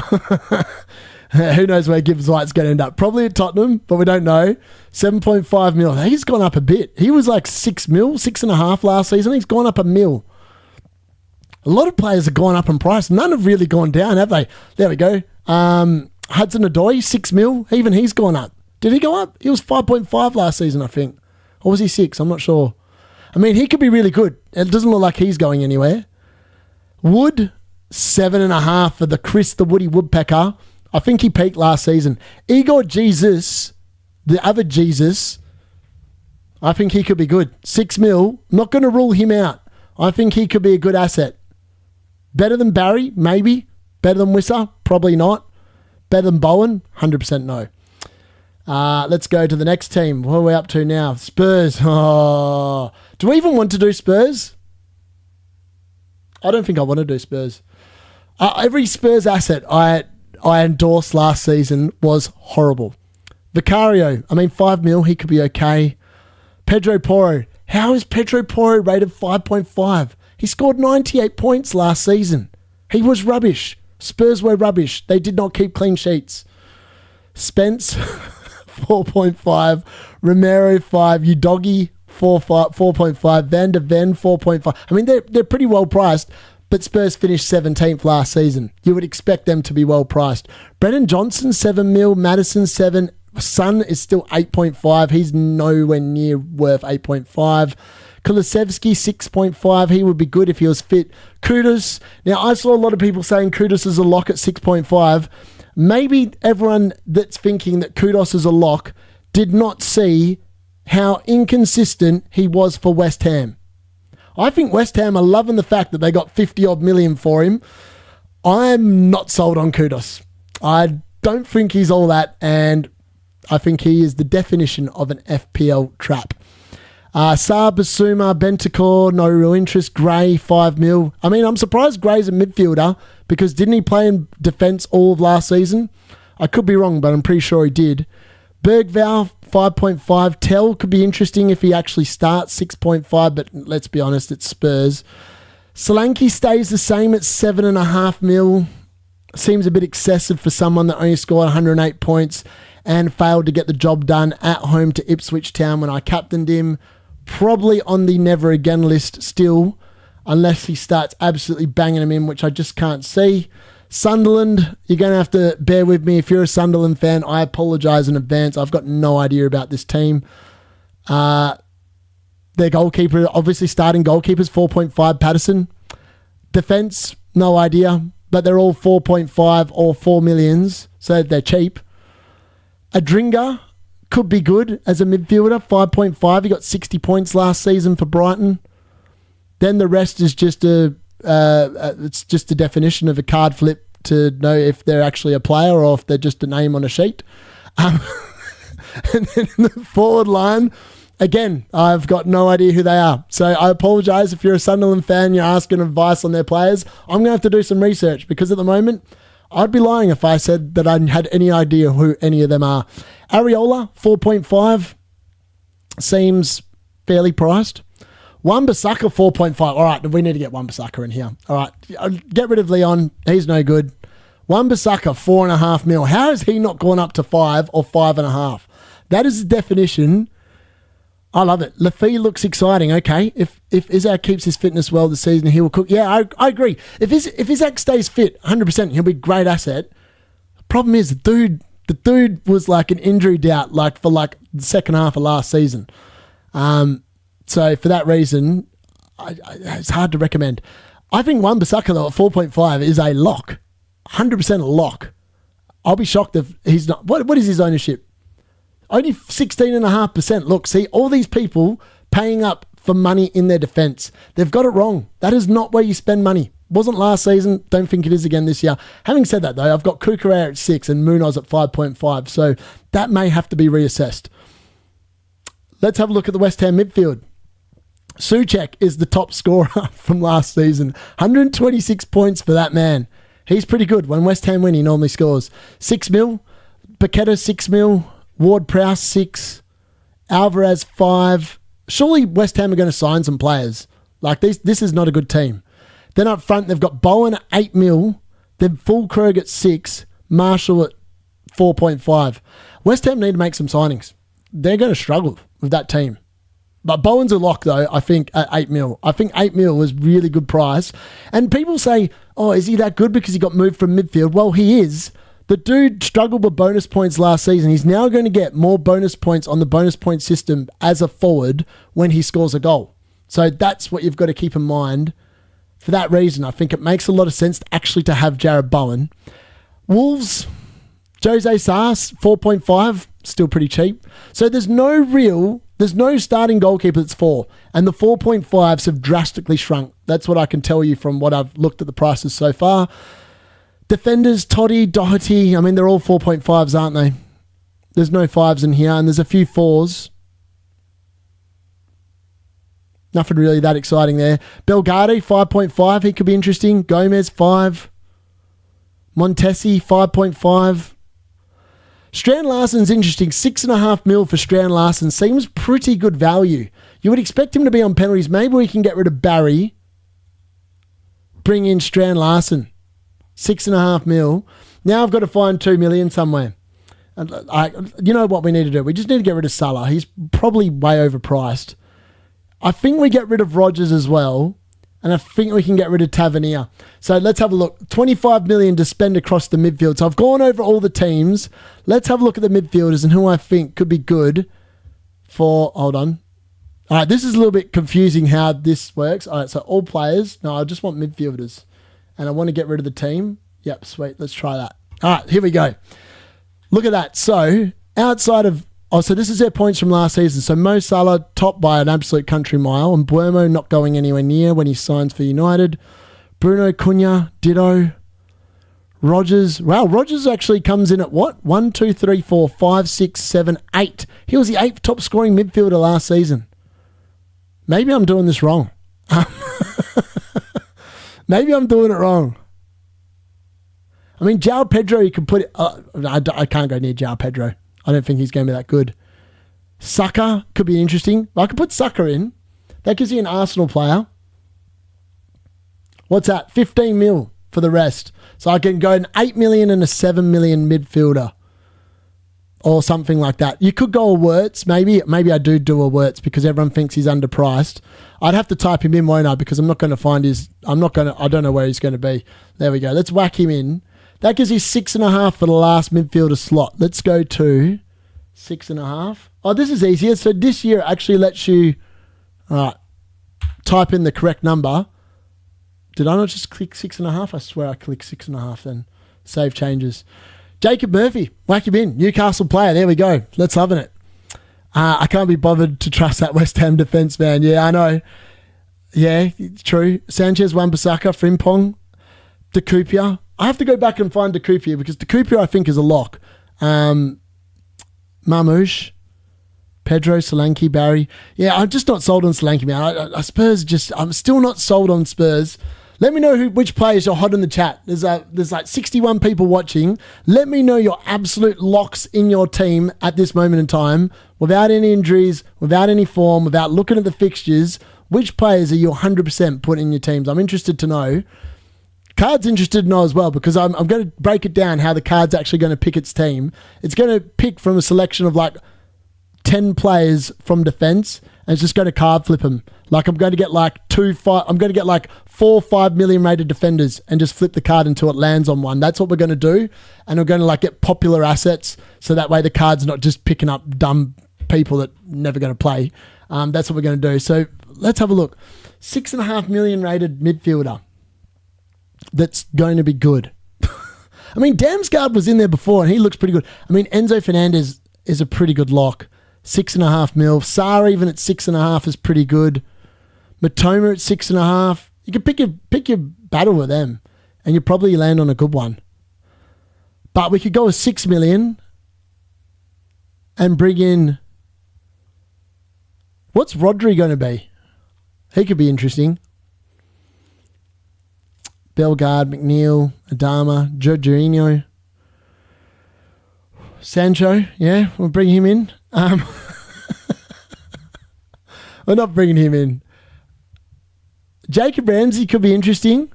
who knows where Gibbs White's going to end up? Probably at Tottenham, but we don't know. 7.5 mil. He's gone up a bit. He was like 6 mil, 6.5 last season. He's gone up a mil. A lot of players have gone up in price. None have really gone down, have they? There we go. Hudson-Odoi, 6 mil. Even he's gone up. Did he go up? He was 5.5 last season, I think. Or was he 6? I'm not sure. I mean, he could be really good. It doesn't look like he's going anywhere. Wood, 7.5 for the Woody Woodpecker. I think he peaked last season. Igor Jesus, the other Jesus, I think he could be good. 6 mil. Not going to rule him out. I think he could be a good asset. Better than Barry? Maybe. Better than Wissa? Probably not. Better than Bowen? 100% no. Let's go to the next team. What are we up to now? Spurs. Oh. Do we even want to do Spurs? I don't think I want to do Spurs. Every Spurs asset I endorsed last season was horrible. Vicario, 5 mil, he could be okay. Pedro Porro. How is Pedro Porro rated 5.5? He scored 98 points last season. He was rubbish. Spurs were rubbish. They did not keep clean sheets. Spence, 4.5. Romero, 5. Udogi, 4.5. Van de Ven, 4.5. They're pretty well priced, but Spurs finished 17th last season. You would expect them to be well priced. Brennan Johnson, 7 mil. Madison, 7. Son is still 8.5. He's nowhere near worth 8.5. Kulusevski, 6.5. He would be good if he was fit. Kudus. Now, I saw a lot of people saying Kudus is a lock at 6.5. Maybe everyone that's thinking that Kudus is a lock did not see how inconsistent he was for West Ham. I think West Ham are loving the fact that they got 50-odd million for him. I'm not sold on Kudus. I don't think he's all that, and I think he is the definition of an FPL trap. Saar, Basuma, Bentancur, no real interest. Gray, 5 mil. I'm surprised Gray's a midfielder because didn't he play in defence all of last season? I could be wrong, but I'm pretty sure he did. Bergvall, 5.5. Tell could be interesting if he actually starts, 6.5, but let's be honest, it's Spurs. Solanke stays the same at 7.5 mil. Seems a bit excessive for someone that only scored 108 points and failed to get the job done at home to Ipswich Town when I captained him. Probably on the never again list still, unless he starts absolutely banging him in, which I just can't see. Sunderland, you're going to have to bear with me. If you're a Sunderland fan, I apologise in advance. I've got no idea about this team. Their goalkeeper, obviously starting goalkeepers, 4.5, Patterson. Defence, no idea, but they're all 4.5 or 4 millions, so they're cheap. Adringa could be good as a midfielder, 5.5. He got 60 points last season for Brighton. Then the rest is just it's just a definition of a card flip to know if they're actually a player or if they're just a name on a sheet. And then the forward line, again, I've got no idea who they are. So I apologise if you're a Sunderland fan, you're asking advice on their players. I'm going to have to do some research because at the moment, I'd be lying if I said that I had any idea who any of them are. Areola, 4.5. Seems fairly priced. Wan-Bissaka, 4.5. All right, we need to get Wan-Bissaka in here. All right, get rid of Leon. He's no good. Wan-Bissaka, 4.5 mil. How has he not gone up to 5 or 5.5? That is the definition. I love it. Lafille looks exciting. Okay, if Isaac keeps his fitness well this season, he will cook. Yeah, I agree. If Isaac stays fit, 100%, he'll be a great asset. The problem is the dude was like an injury doubt, for the second half of last season. So for that reason, it's hard to recommend. I think Wan-Bissaka though at 4.5 is a lock, 100% a lock. I'll be shocked if he's not. What is his ownership? Only 16.5%. Look, see, all these people paying up for money in their defence. They've got it wrong. That is not where you spend money. Wasn't last season. Don't think it is again this year. Having said that, though, I've got Kukurea at 6 and Munoz at 5.5. So that may have to be reassessed. Let's have a look at the West Ham midfield. Souček is the top scorer from last season. 126 points for that man. He's pretty good. When West Ham win, he normally scores. 6 mil. Paqueta, 6 mil. Ward-Prowse, 6. Alvarez, 5. Surely West Ham are going to sign some players. This is not a good team. Then up front, they've got Bowen at 8 mil. Then Fulkrug at 6. Marshall at 4.5. West Ham need to make some signings. They're going to struggle with that team. But Bowen's a lock, though, I think, at 8 mil. I think 8 mil was really good price. And people say, oh, is he that good because he got moved from midfield? Well, he is. The dude struggled with bonus points last season. He's now going to get more bonus points on the bonus point system as a forward when he scores a goal. So that's what you've got to keep in mind. For that reason, I think it makes a lot of sense actually to have Jared Bowen. Wolves, Jose Saas, 4.5, still pretty cheap. So there's no starting goalkeeper that's 4. And the 4.5s have drastically shrunk. That's what I can tell you from what I've looked at the prices so far. Defenders, Toddy, Doherty, they're all 4.5s, aren't they? There's no 5s in here, and there's a few 4s. Nothing really that exciting there. Belgade, 5.5, he could be interesting. Gomez, 5. Montesi, 5.5. Strand Larsen's interesting. 6.5 mil for Strand Larsen seems pretty good value. You would expect him to be on penalties. Maybe we can get rid of Barry. Bring in Strand Larsen. 6.5 mil. Now I've got to find 2 million somewhere. You know what we need to do? We just need to get rid of Salah. He's probably way overpriced. I think we get rid of Rodgers as well. And I think we can get rid of Tavernier. So let's have a look. 25 million to spend across the midfield. So I've gone over all the teams. Let's have a look at the midfielders and who I think could be good for... Hold on. All right, this is a little bit confusing how this works. All right, so all players. No, I just want midfielders. And I want to get rid of the team. Yep, sweet. Let's try that. All right, here we go. Look at that. So outside of... Oh, so this is their points from last season. So Mo Salah, top by an absolute country mile. And Buemo not going anywhere near when he signs for United. Bruno Cunha, ditto. Rodgers. Wow, Rodgers actually comes in at what? 1, 2, 3, 4, 5, 6, 7, 8. He was the 8th top scoring midfielder last season. Maybe I'm doing this wrong. Maybe I'm doing it wrong. I mean, João Pedro, you can put it... I can't go near João Pedro. I don't think he's going to be that good. Saka could be interesting. I could put Saka in. That gives you an Arsenal player. What's that? 15 mil for the rest. So I can go an 8 million and a 7 million midfielder. Or something like that. You could go a Wirtz, maybe. Maybe I do a Wirtz because everyone thinks he's underpriced. I'd have to type him in, won't I? Because I'm not going to find his... I don't know where he's going to be. There we go. Let's whack him in. That gives you 6.5 for the last midfielder slot. Let's go to 6.5. Oh, this is easier. So this year it actually lets you type in the correct number. Did I not just click 6.5? I swear I clicked 6.5 then. Save changes. Jacob Murphy, whack him in. Newcastle player. There we go. Let's loving it. I can't be bothered to trust that West Ham defence, man. Yeah, I know. Yeah, it's true. Sanchez, Wan-Bissaka, Frimpong, D'Coupia. I have to go back and find D'Coupia because D'Coupia I think is a lock. Marmouche, Pedro, Solanke, Barry. Yeah, I'm just not sold on Solanke, man. I'm still not sold on Spurs. Let me know which players are hot in the chat. There's like 61 people watching. Let me know your absolute locks in your team at this moment in time, without any injuries, without any form, without looking at the fixtures. Which players are you 100% putting in your teams? I'm interested to know. Card's interested to know as well because I'm going to break it down how the Card's actually going to pick its team. It's going to pick from a selection of like 10 players from defence and it's just going to card flip them. Like I'm going to get like 4 5 million rated defenders and just flip the card until it lands on one. That's what we're going to do. And we're going to like get popular assets so that way the card's not just picking up dumb people that are never going to play. That's what we're going to do. So let's have a look. 6.5 million rated midfielder. That's going to be good. I mean, Damsgaard was in there before and he looks pretty good. I mean, Enzo Fernandez is a pretty good lock. 6.5 mil. Sarr even at 6.5 is pretty good. Matoma at 6.5. You can pick your battle with them and you probably land on a good one. But we could go with 6 million and bring in... What's Rodri going to be? He could be interesting. Bellegarde, McNeil, Adama, Jorginho, Sancho. Yeah, we'll bring him in. We're not bringing him in. Jacob Ramsey could be interesting.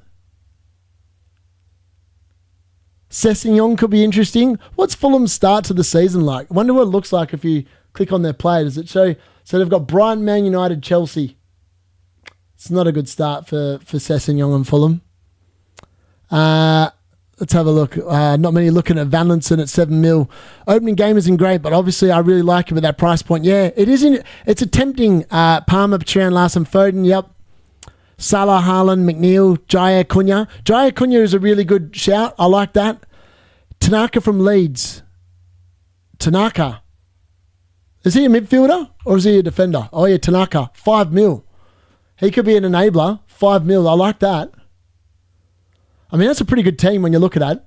Sessegnon could be interesting. What's Fulham's start to the season like? I wonder what it looks like if you click on their play. Does it show? So they've got Brighton, Man United, Chelsea. It's not a good start for Sessegnon and Fulham. Let's have a look. Not many looking at Van Linson at 7 mil. Opening game isn't great, but obviously I really like him at that price point. Yeah, it isn't. It's a tempting Palmer, Sharon Larson, Foden. Yep. Salah, Haaland, McNeil, Jair Cunha. Jair Cunha is a really good shout. I like that. Tanaka from Leeds. Tanaka. Is he a midfielder or is he a defender? Oh yeah, Tanaka. 5 mil. He could be an enabler. 5 mil. I like that. I mean, that's a pretty good team when you look at it.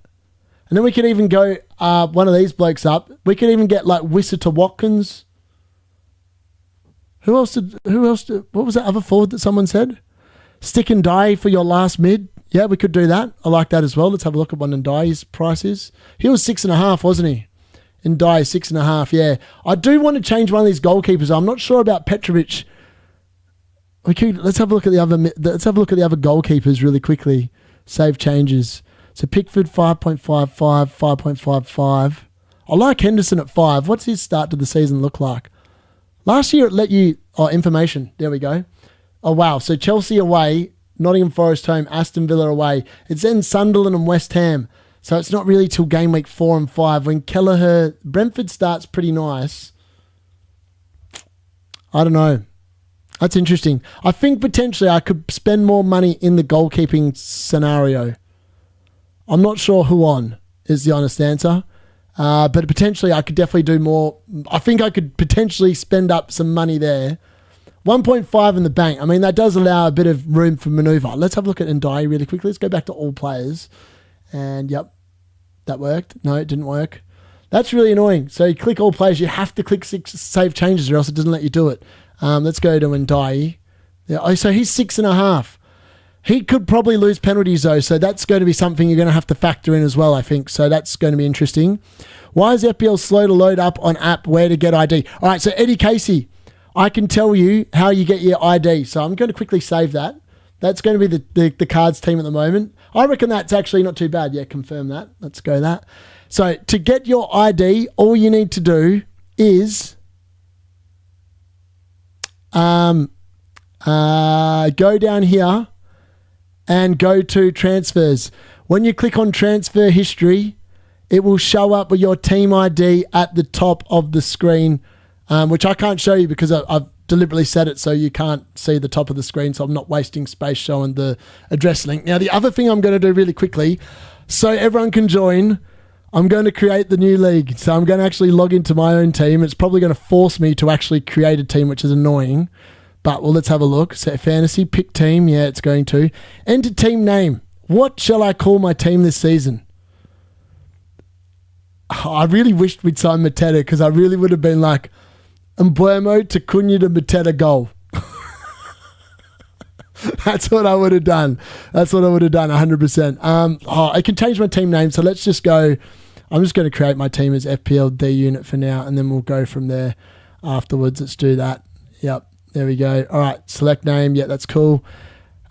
And then we could even go one of these blokes up. We could even get like Wissiter Watkins. Who else? What was that other forward that someone said? Stick and Die for your last mid. Yeah, we could do that. I like that as well. Let's have a look at one and Die's prices. He was 6.5, wasn't he? And Dyer 6.5. Yeah, I do want to change one of these goalkeepers. I'm not sure about Petrovic. Let's have a look at the other. Let's have a look at the other goalkeepers really quickly. Save changes. So Pickford 5.55, 5.55. I like Henderson at 5. What's his start to the season look like? Last year it let you... Oh, information. There we go. Oh, wow. So Chelsea away, Nottingham Forest home, Aston Villa away. It's then Sunderland and West Ham. So it's not really till game week 4 and 5 when Kelleher... Brentford starts pretty nice. I don't know. That's interesting. I think potentially I could spend more money in the goalkeeping scenario. I'm not sure who on is the honest answer. But potentially I could definitely do more. I think I could potentially spend up some money there. 1.5 in the bank. I mean, that does allow a bit of room for maneuver. Let's have a look at Ndiaye really quickly. Let's go back to all players. And yep, that worked. No, it didn't work. That's really annoying. So you click all players. You have to click save changes or else it doesn't let you do it. Let's go to Ndiaye. Yeah, oh, so he's 6.5. He could probably lose penalties though, so that's going to be something you're going to have to factor in as well, I think. So that's going to be interesting. Why is FPL slow to load up on app? Where to get ID? All right, so Eddie Casey, I can tell you how you get your ID. So I'm going to quickly save that. That's going to be the cards team at the moment. I reckon that's actually not too bad. Yeah, confirm that. Let's go that. So to get your ID, all you need to do is go down here and go to transfers. When you click on transfer history, it will show up with your team ID at the top of the screen, which I can't show you because I've deliberately set it so you can't see the top of the screen, so I'm not wasting space showing the address link. Now, the other thing I'm going to do really quickly, so everyone can join, I'm going to create the new league. So I'm going to actually log into my own team. It's probably going to force me to actually create a team, which is annoying. But, well, let's have a look. So fantasy, pick team. Yeah, it's going to. Enter team name. What shall I call my team this season? I really wished we'd signed Mateta because I really would have been like, Mbuemo to Cunha to Mateta goal. That's what I would have done. 100%. I can change my team name. So let's just go. I'm just going to create my team as FPL D unit for now, and then we'll go from there afterwards. Let's do that. Yep. There we go. All right, select name. Yeah, that's cool.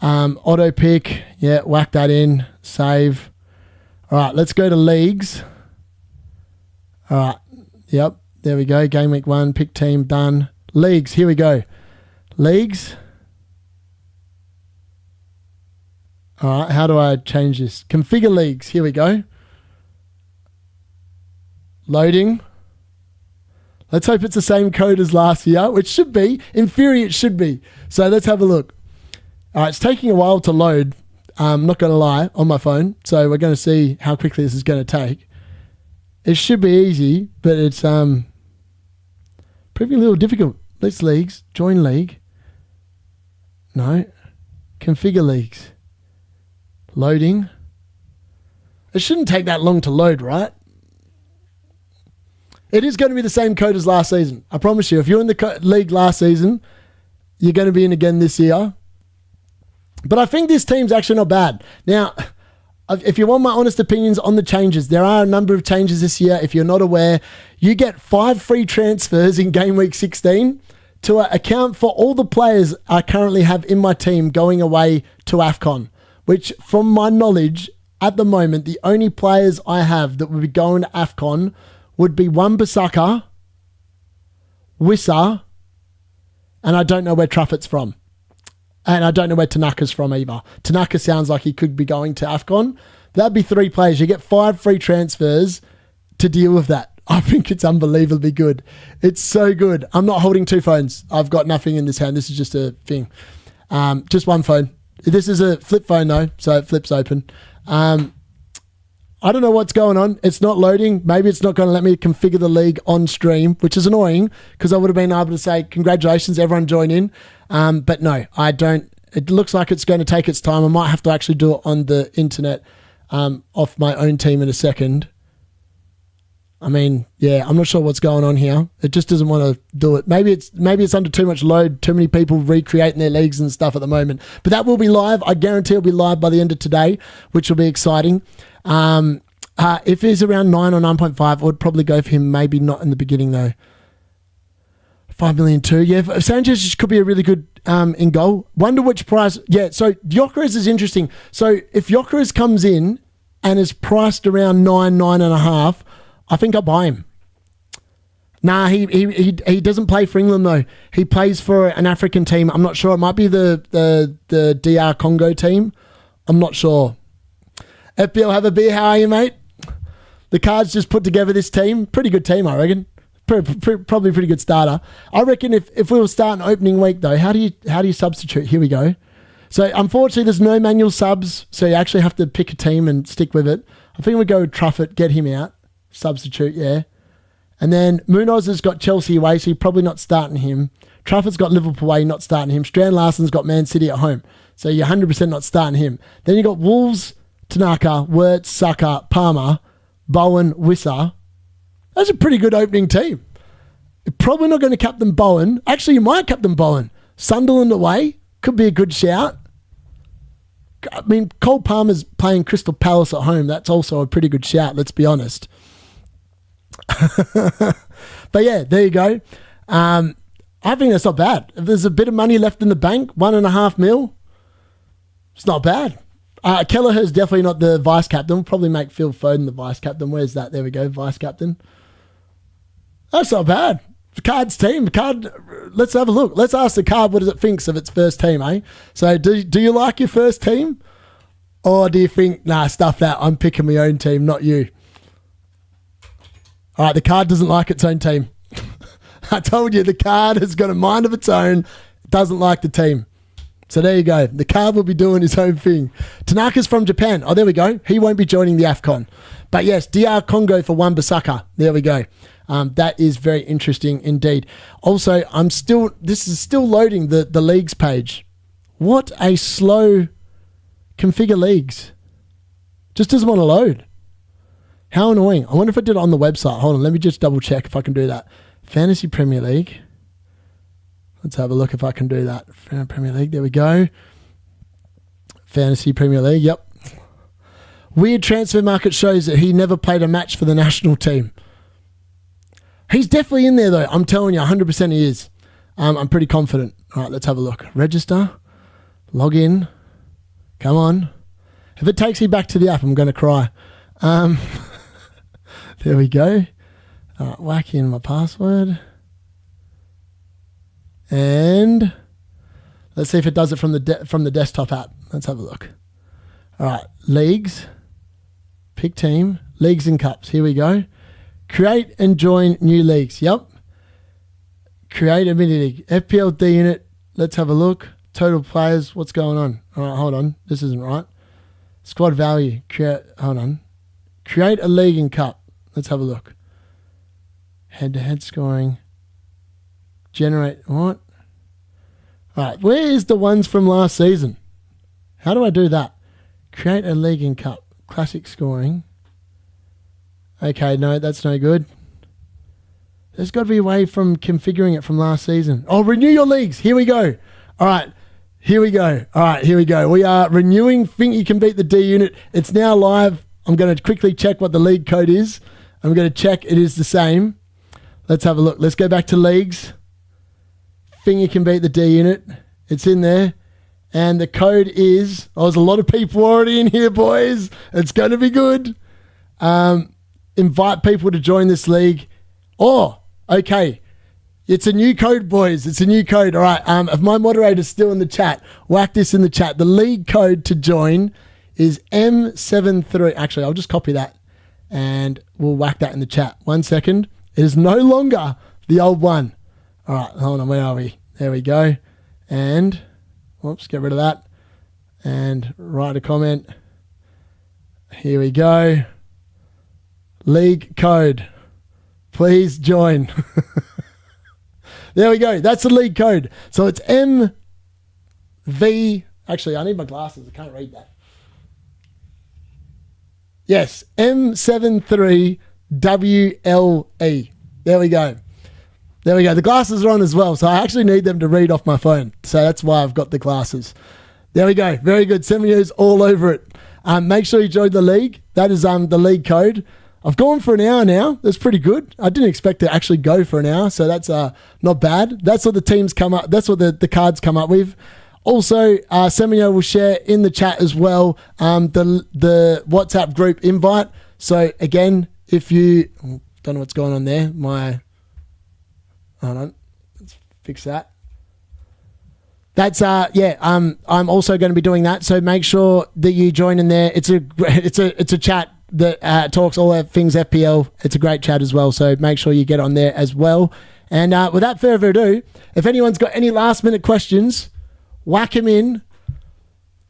Auto pick. Yeah, whack that in. Save. All right, let's go to leagues. All right. Yep, there we go. Game week 1, pick team, done. Leagues, here we go. Leagues. All right, how do I change this? Configure leagues. Here we go. Loading. Let's hope it's the same code as last year, which should be. In theory, it should be. So let's have a look. All right, it's taking a while to load. I'm not going to lie, on my phone. So we're going to see how quickly this is going to take. It should be easy, but it's proving a little difficult. Let's leagues. Join league. No. Configure leagues. Loading. It shouldn't take that long to load, right? It is going to be the same code as last season. I promise you. If you're in the league last season, you're going to be in again this year. But I think this team's actually not bad. Now, if you want my honest opinions on the changes, there are a number of changes this year. If you're not aware, you get 5 free transfers in game week 16 to account for all the players I currently have in my team going away to AFCON, which from my knowledge at the moment, the only players I have that would be going to AFCON would be Wan-Bissaka, Wissa, and I don't know where Truffett's from. And I don't know where Tanaka's from either. Tanaka sounds like he could be going to AFCON. That'd be 3 players. You get 5 free transfers to deal with that. I think it's unbelievably good. It's so good. I'm not holding 2 phones. I've got nothing in this hand. This is just a thing. Just one phone. This is a flip phone though, so it flips open. I don't know what's going on. It's not loading. Maybe it's not going to let me configure the league on stream, which is annoying because I would have been able to say, congratulations, everyone join in. But no, I don't. It looks like it's going to take its time. I might have to actually do it on the internet off my own team in a second. I mean, yeah, I'm not sure what's going on here. It just doesn't want to do it. Maybe it's under too much load, too many people recreating their leagues and stuff at the moment. But that will be live. I guarantee it'll be live by the end of today, which will be exciting. If he's around 9 or 9.5, I would probably go for him. Maybe not in the beginning though. 5 million too. Yeah, Sanchez could be a really good in goal. Wonder which price. Yeah, so Gyökeres is interesting. So if Gyökeres comes in and is priced around 9.5, I think I'll buy him. Nah, he doesn't play for England though. He plays for an African team. I'm not sure. It might be the DR Congo team. I'm not sure. FPL, have a beer. How are you, mate? The Cards just put together this team. Pretty good team, I reckon. Probably pretty good starter. I reckon if we were starting opening week though, how do you substitute? Here we go. So unfortunately, there's no manual subs, so you actually have to pick a team and stick with it. I think we go with Truffett, get him out, substitute, yeah. And then Munoz has got Chelsea away, so you're probably not starting him. Truffett's got Liverpool away, not starting him. Strand Larsen's got Man City at home, so you're 100% not starting him. Then you got Wolves, Tanaka, Wirtz, Saka, Palmer, Bowen, Wissa. That's a pretty good opening team. You're probably not going to captain Bowen. Actually, you might captain Bowen. Sunderland away could be a good shout. I mean, Cole Palmer's playing Crystal Palace at home. That's also a pretty good shout, let's be honest. But yeah, there you go. I think that's not bad. If there's a bit of money left in the bank, 1.5 mil, it's not bad. Kelleher's definitely not the vice captain. We'll probably make Phil Foden the vice captain. Where's that? There we go, vice captain. That's not bad. The Cards team. Let's have a look. Let's ask the Card what it thinks of its first team, eh? So do you like your first team? Or do you think, nah, stuff that, I'm picking my own team, not you? All right, the Card doesn't like its own team. I told you, the Card has got a mind of its own, doesn't like the team. So there you go. The Card will be doing his own thing. Tanaka's from Japan. Oh, there we go. He won't be joining the AFCON. But yes, DR Congo for Wan-Bissaka. There we go. That is very interesting indeed. Also, this is still loading the leagues page. What a slow configure leagues. Just doesn't want to load. How annoying. I wonder if I did it on the website. Hold on, let me just double check if I can do that. Fantasy Premier League. Let's have a look if I can do that. Premier League, there we go. Fantasy Premier League, yep. Weird transfer market shows that he never played a match for the national team. He's definitely in there though. I'm telling you, 100% he is. I'm pretty confident. All right, let's have a look. Register. Log in. Come on. If it takes me back to the app, I'm going to cry. There we go. All right, whack in my password. And let's see if it does it from the desktop app. Let's have a look. All right, leagues. Pick team. Leagues and cups. Here we go. Create and join new leagues. Yep. Create a mini league. FPL D unit. Let's have a look. Total players. What's going on? All right, hold on. This isn't right. Squad value. Hold on. Create a league and cup. Let's have a look. Head-to-head scoring. Generate. What? All right. Where is the ones from last season? How do I do that? Create a league and cup. Classic scoring. Okay, no, that's no good. There's got to be a way from configuring it from last season. Oh, renew your leagues. Here we go. All right. Here we go. All right, here we go. We are renewing Think You Can Beat the D unit. It's now live. I'm going to quickly check what the league code is. I'm going to check it is the same. Let's have a look. Let's go back to leagues. Think You Can Beat the D unit. It's in there. And the code is... Oh, there's a lot of people already in here, boys. It's going to be good. Invite people to join this league. Oh, okay. It's a new code, boys. It's a new code. All right. If my moderator's still in the chat, whack this in the chat. The league code to join is M73. Actually, I'll just copy that and we'll whack that in the chat. 1 second. It is no longer the old one. All right. Hold on. Where are we? There we go. And, whoops, get rid of that. And write a comment. Here we go. League code. Please join. There we go. That's the league code. So it's MV. Actually, I need my glasses. I can't read that. Yes, M73WLE. There we go. There we go. The glasses are on as well. So I actually need them to read off my phone. So that's why I've got the glasses. There we go. Very good. 7 years all over it. Make sure you join the league. That is the league code. I've gone for an hour now. That's pretty good. I didn't expect to actually go for an hour, so that's not bad. That's what the teams come up. That's what the cards come up with. Also, Semio will share in the chat as well the WhatsApp group invite. So again, if you don't know what's going on there, hold on, let's fix that. That's I'm also going to be doing that. So make sure that you join in there. It's a chat that talks all things FPL. It's a great chat as well. So make sure you get on there as well. And without further ado, if anyone's got any last minute questions, whack them in,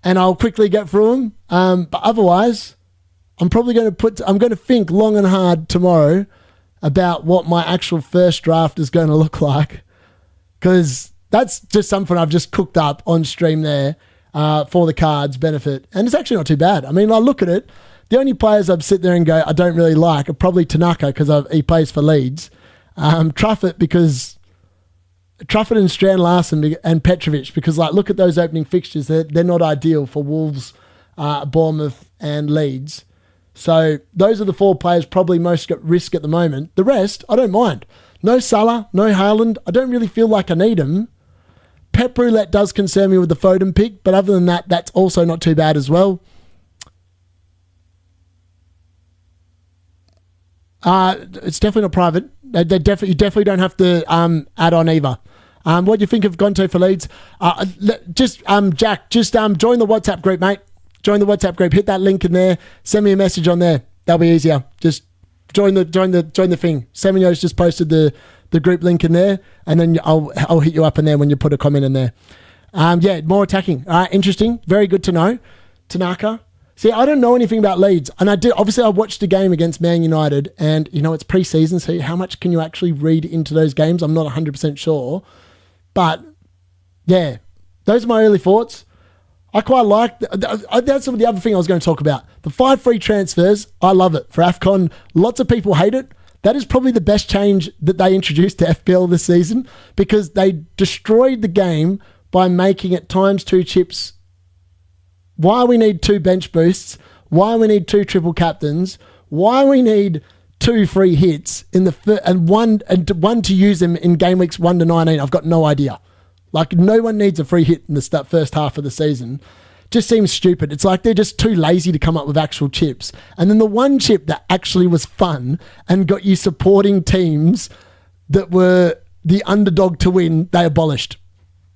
and I'll quickly get through them. But otherwise, I'm going to think long and hard tomorrow about what my actual first draft is going to look like, because that's just something I've just cooked up on stream there for the cards benefit, and it's actually not too bad. I mean, I look at it. The only players I've sit there and go, I don't really like, are probably Tanaka, because he plays for Leeds. Truffett, because Truffett and Strand Larson and Petrovic, because look at those opening fixtures. They're not ideal for Wolves, Bournemouth and Leeds. So those are the 4 players probably most at risk at the moment. The rest, I don't mind. No Salah, no Haaland. I don't really feel like I need them. Pep Roulette does concern me with the Foden pick, but other than that, that's also not too bad as well. It's definitely not private. You definitely don't have to add on either. What do you think of Gonto for Leeds? Jack, join the WhatsApp group, mate. Join the WhatsApp group. Hit that link in there. Send me a message on there. That'll be easier. Just join the thing. Semenyo's just posted the group link in there, and then I'll hit you up in there when you put a comment in there. More attacking. All right, interesting. Very good to know. Tanaka. See, I don't know anything about Leeds, and I watched the game against Man United, and it's pre-season, so how much can you actually read into those games? I'm not 100% sure, but yeah, those are my early thoughts. I quite like that's the other thing I was going to talk about. The 5 free transfers, I love it for AFCON. Lots of people hate it. That is probably the best change that they introduced to FPL this season, because they destroyed the game by making it ×2 chips. Why we need 2 bench boosts, why we need 2 triple captains, why we need 2 free hits and one to use them in game weeks 1 to 19. I've got no idea. No one needs a free hit in the first half of the season. Just seems stupid. It's like they're just too lazy to come up with actual chips. And then the one chip that actually was fun and got you supporting teams that were the underdog to win, they abolished.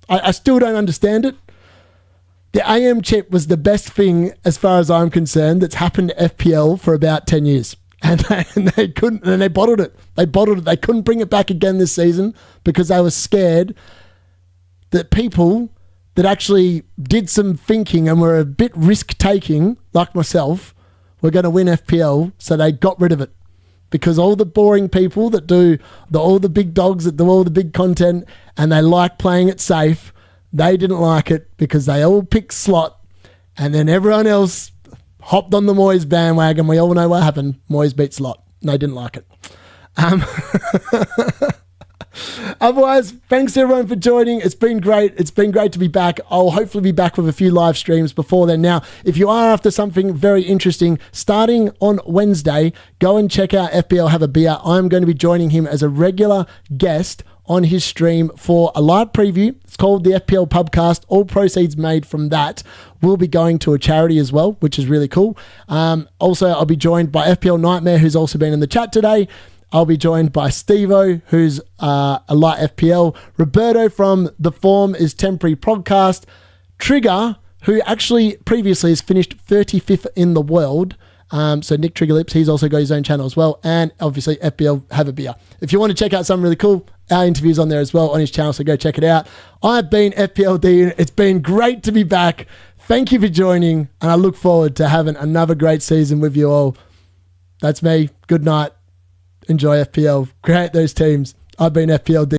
I still don't understand it. The AM chip was the best thing, as far as I'm concerned, that's happened to FPL for about 10 years. And they couldn't, and they bottled it. They couldn't bring it back again this season because they were scared that people that actually did some thinking and were a bit risk-taking, like myself, were going to win FPL, so they got rid of it. Because all the boring people that do all the big dogs that do all the big content and they like playing it safe, they didn't like it because they all picked slot, and then everyone else hopped on the Moyes bandwagon. We all know what happened. Moyes beat slot. They didn't like it. Otherwise, thanks everyone for joining. It's been great. It's been great to be back. I'll hopefully be back with a few live streams before then. Now, if you are after something very interesting, starting on Wednesday, go and check out FPL Have a Beer. I'm going to be joining him as a regular guest on his stream for a live preview. It's called the FPL Pubcast. All proceeds made from that will be going to a charity as well, which is really cool. Also, I'll be joined by FPL Nightmare, who's also been in the chat today. I'll be joined by Stevo, who's a light FPL. Roberto from The Form is Temporary Podcast. Trigger, who actually previously has finished 35th in the world. So Nick Triggerlips, he's also got his own channel as well. And obviously FPL Have a Beer. If you want to check out something really cool, our interview's on there as well on his channel, so go check it out. I've been FPLD. It's been great to be back. Thank you for joining, and I look forward to having another great season with you all. That's me. Good night. Enjoy FPL. Create those teams. I've been FPLD.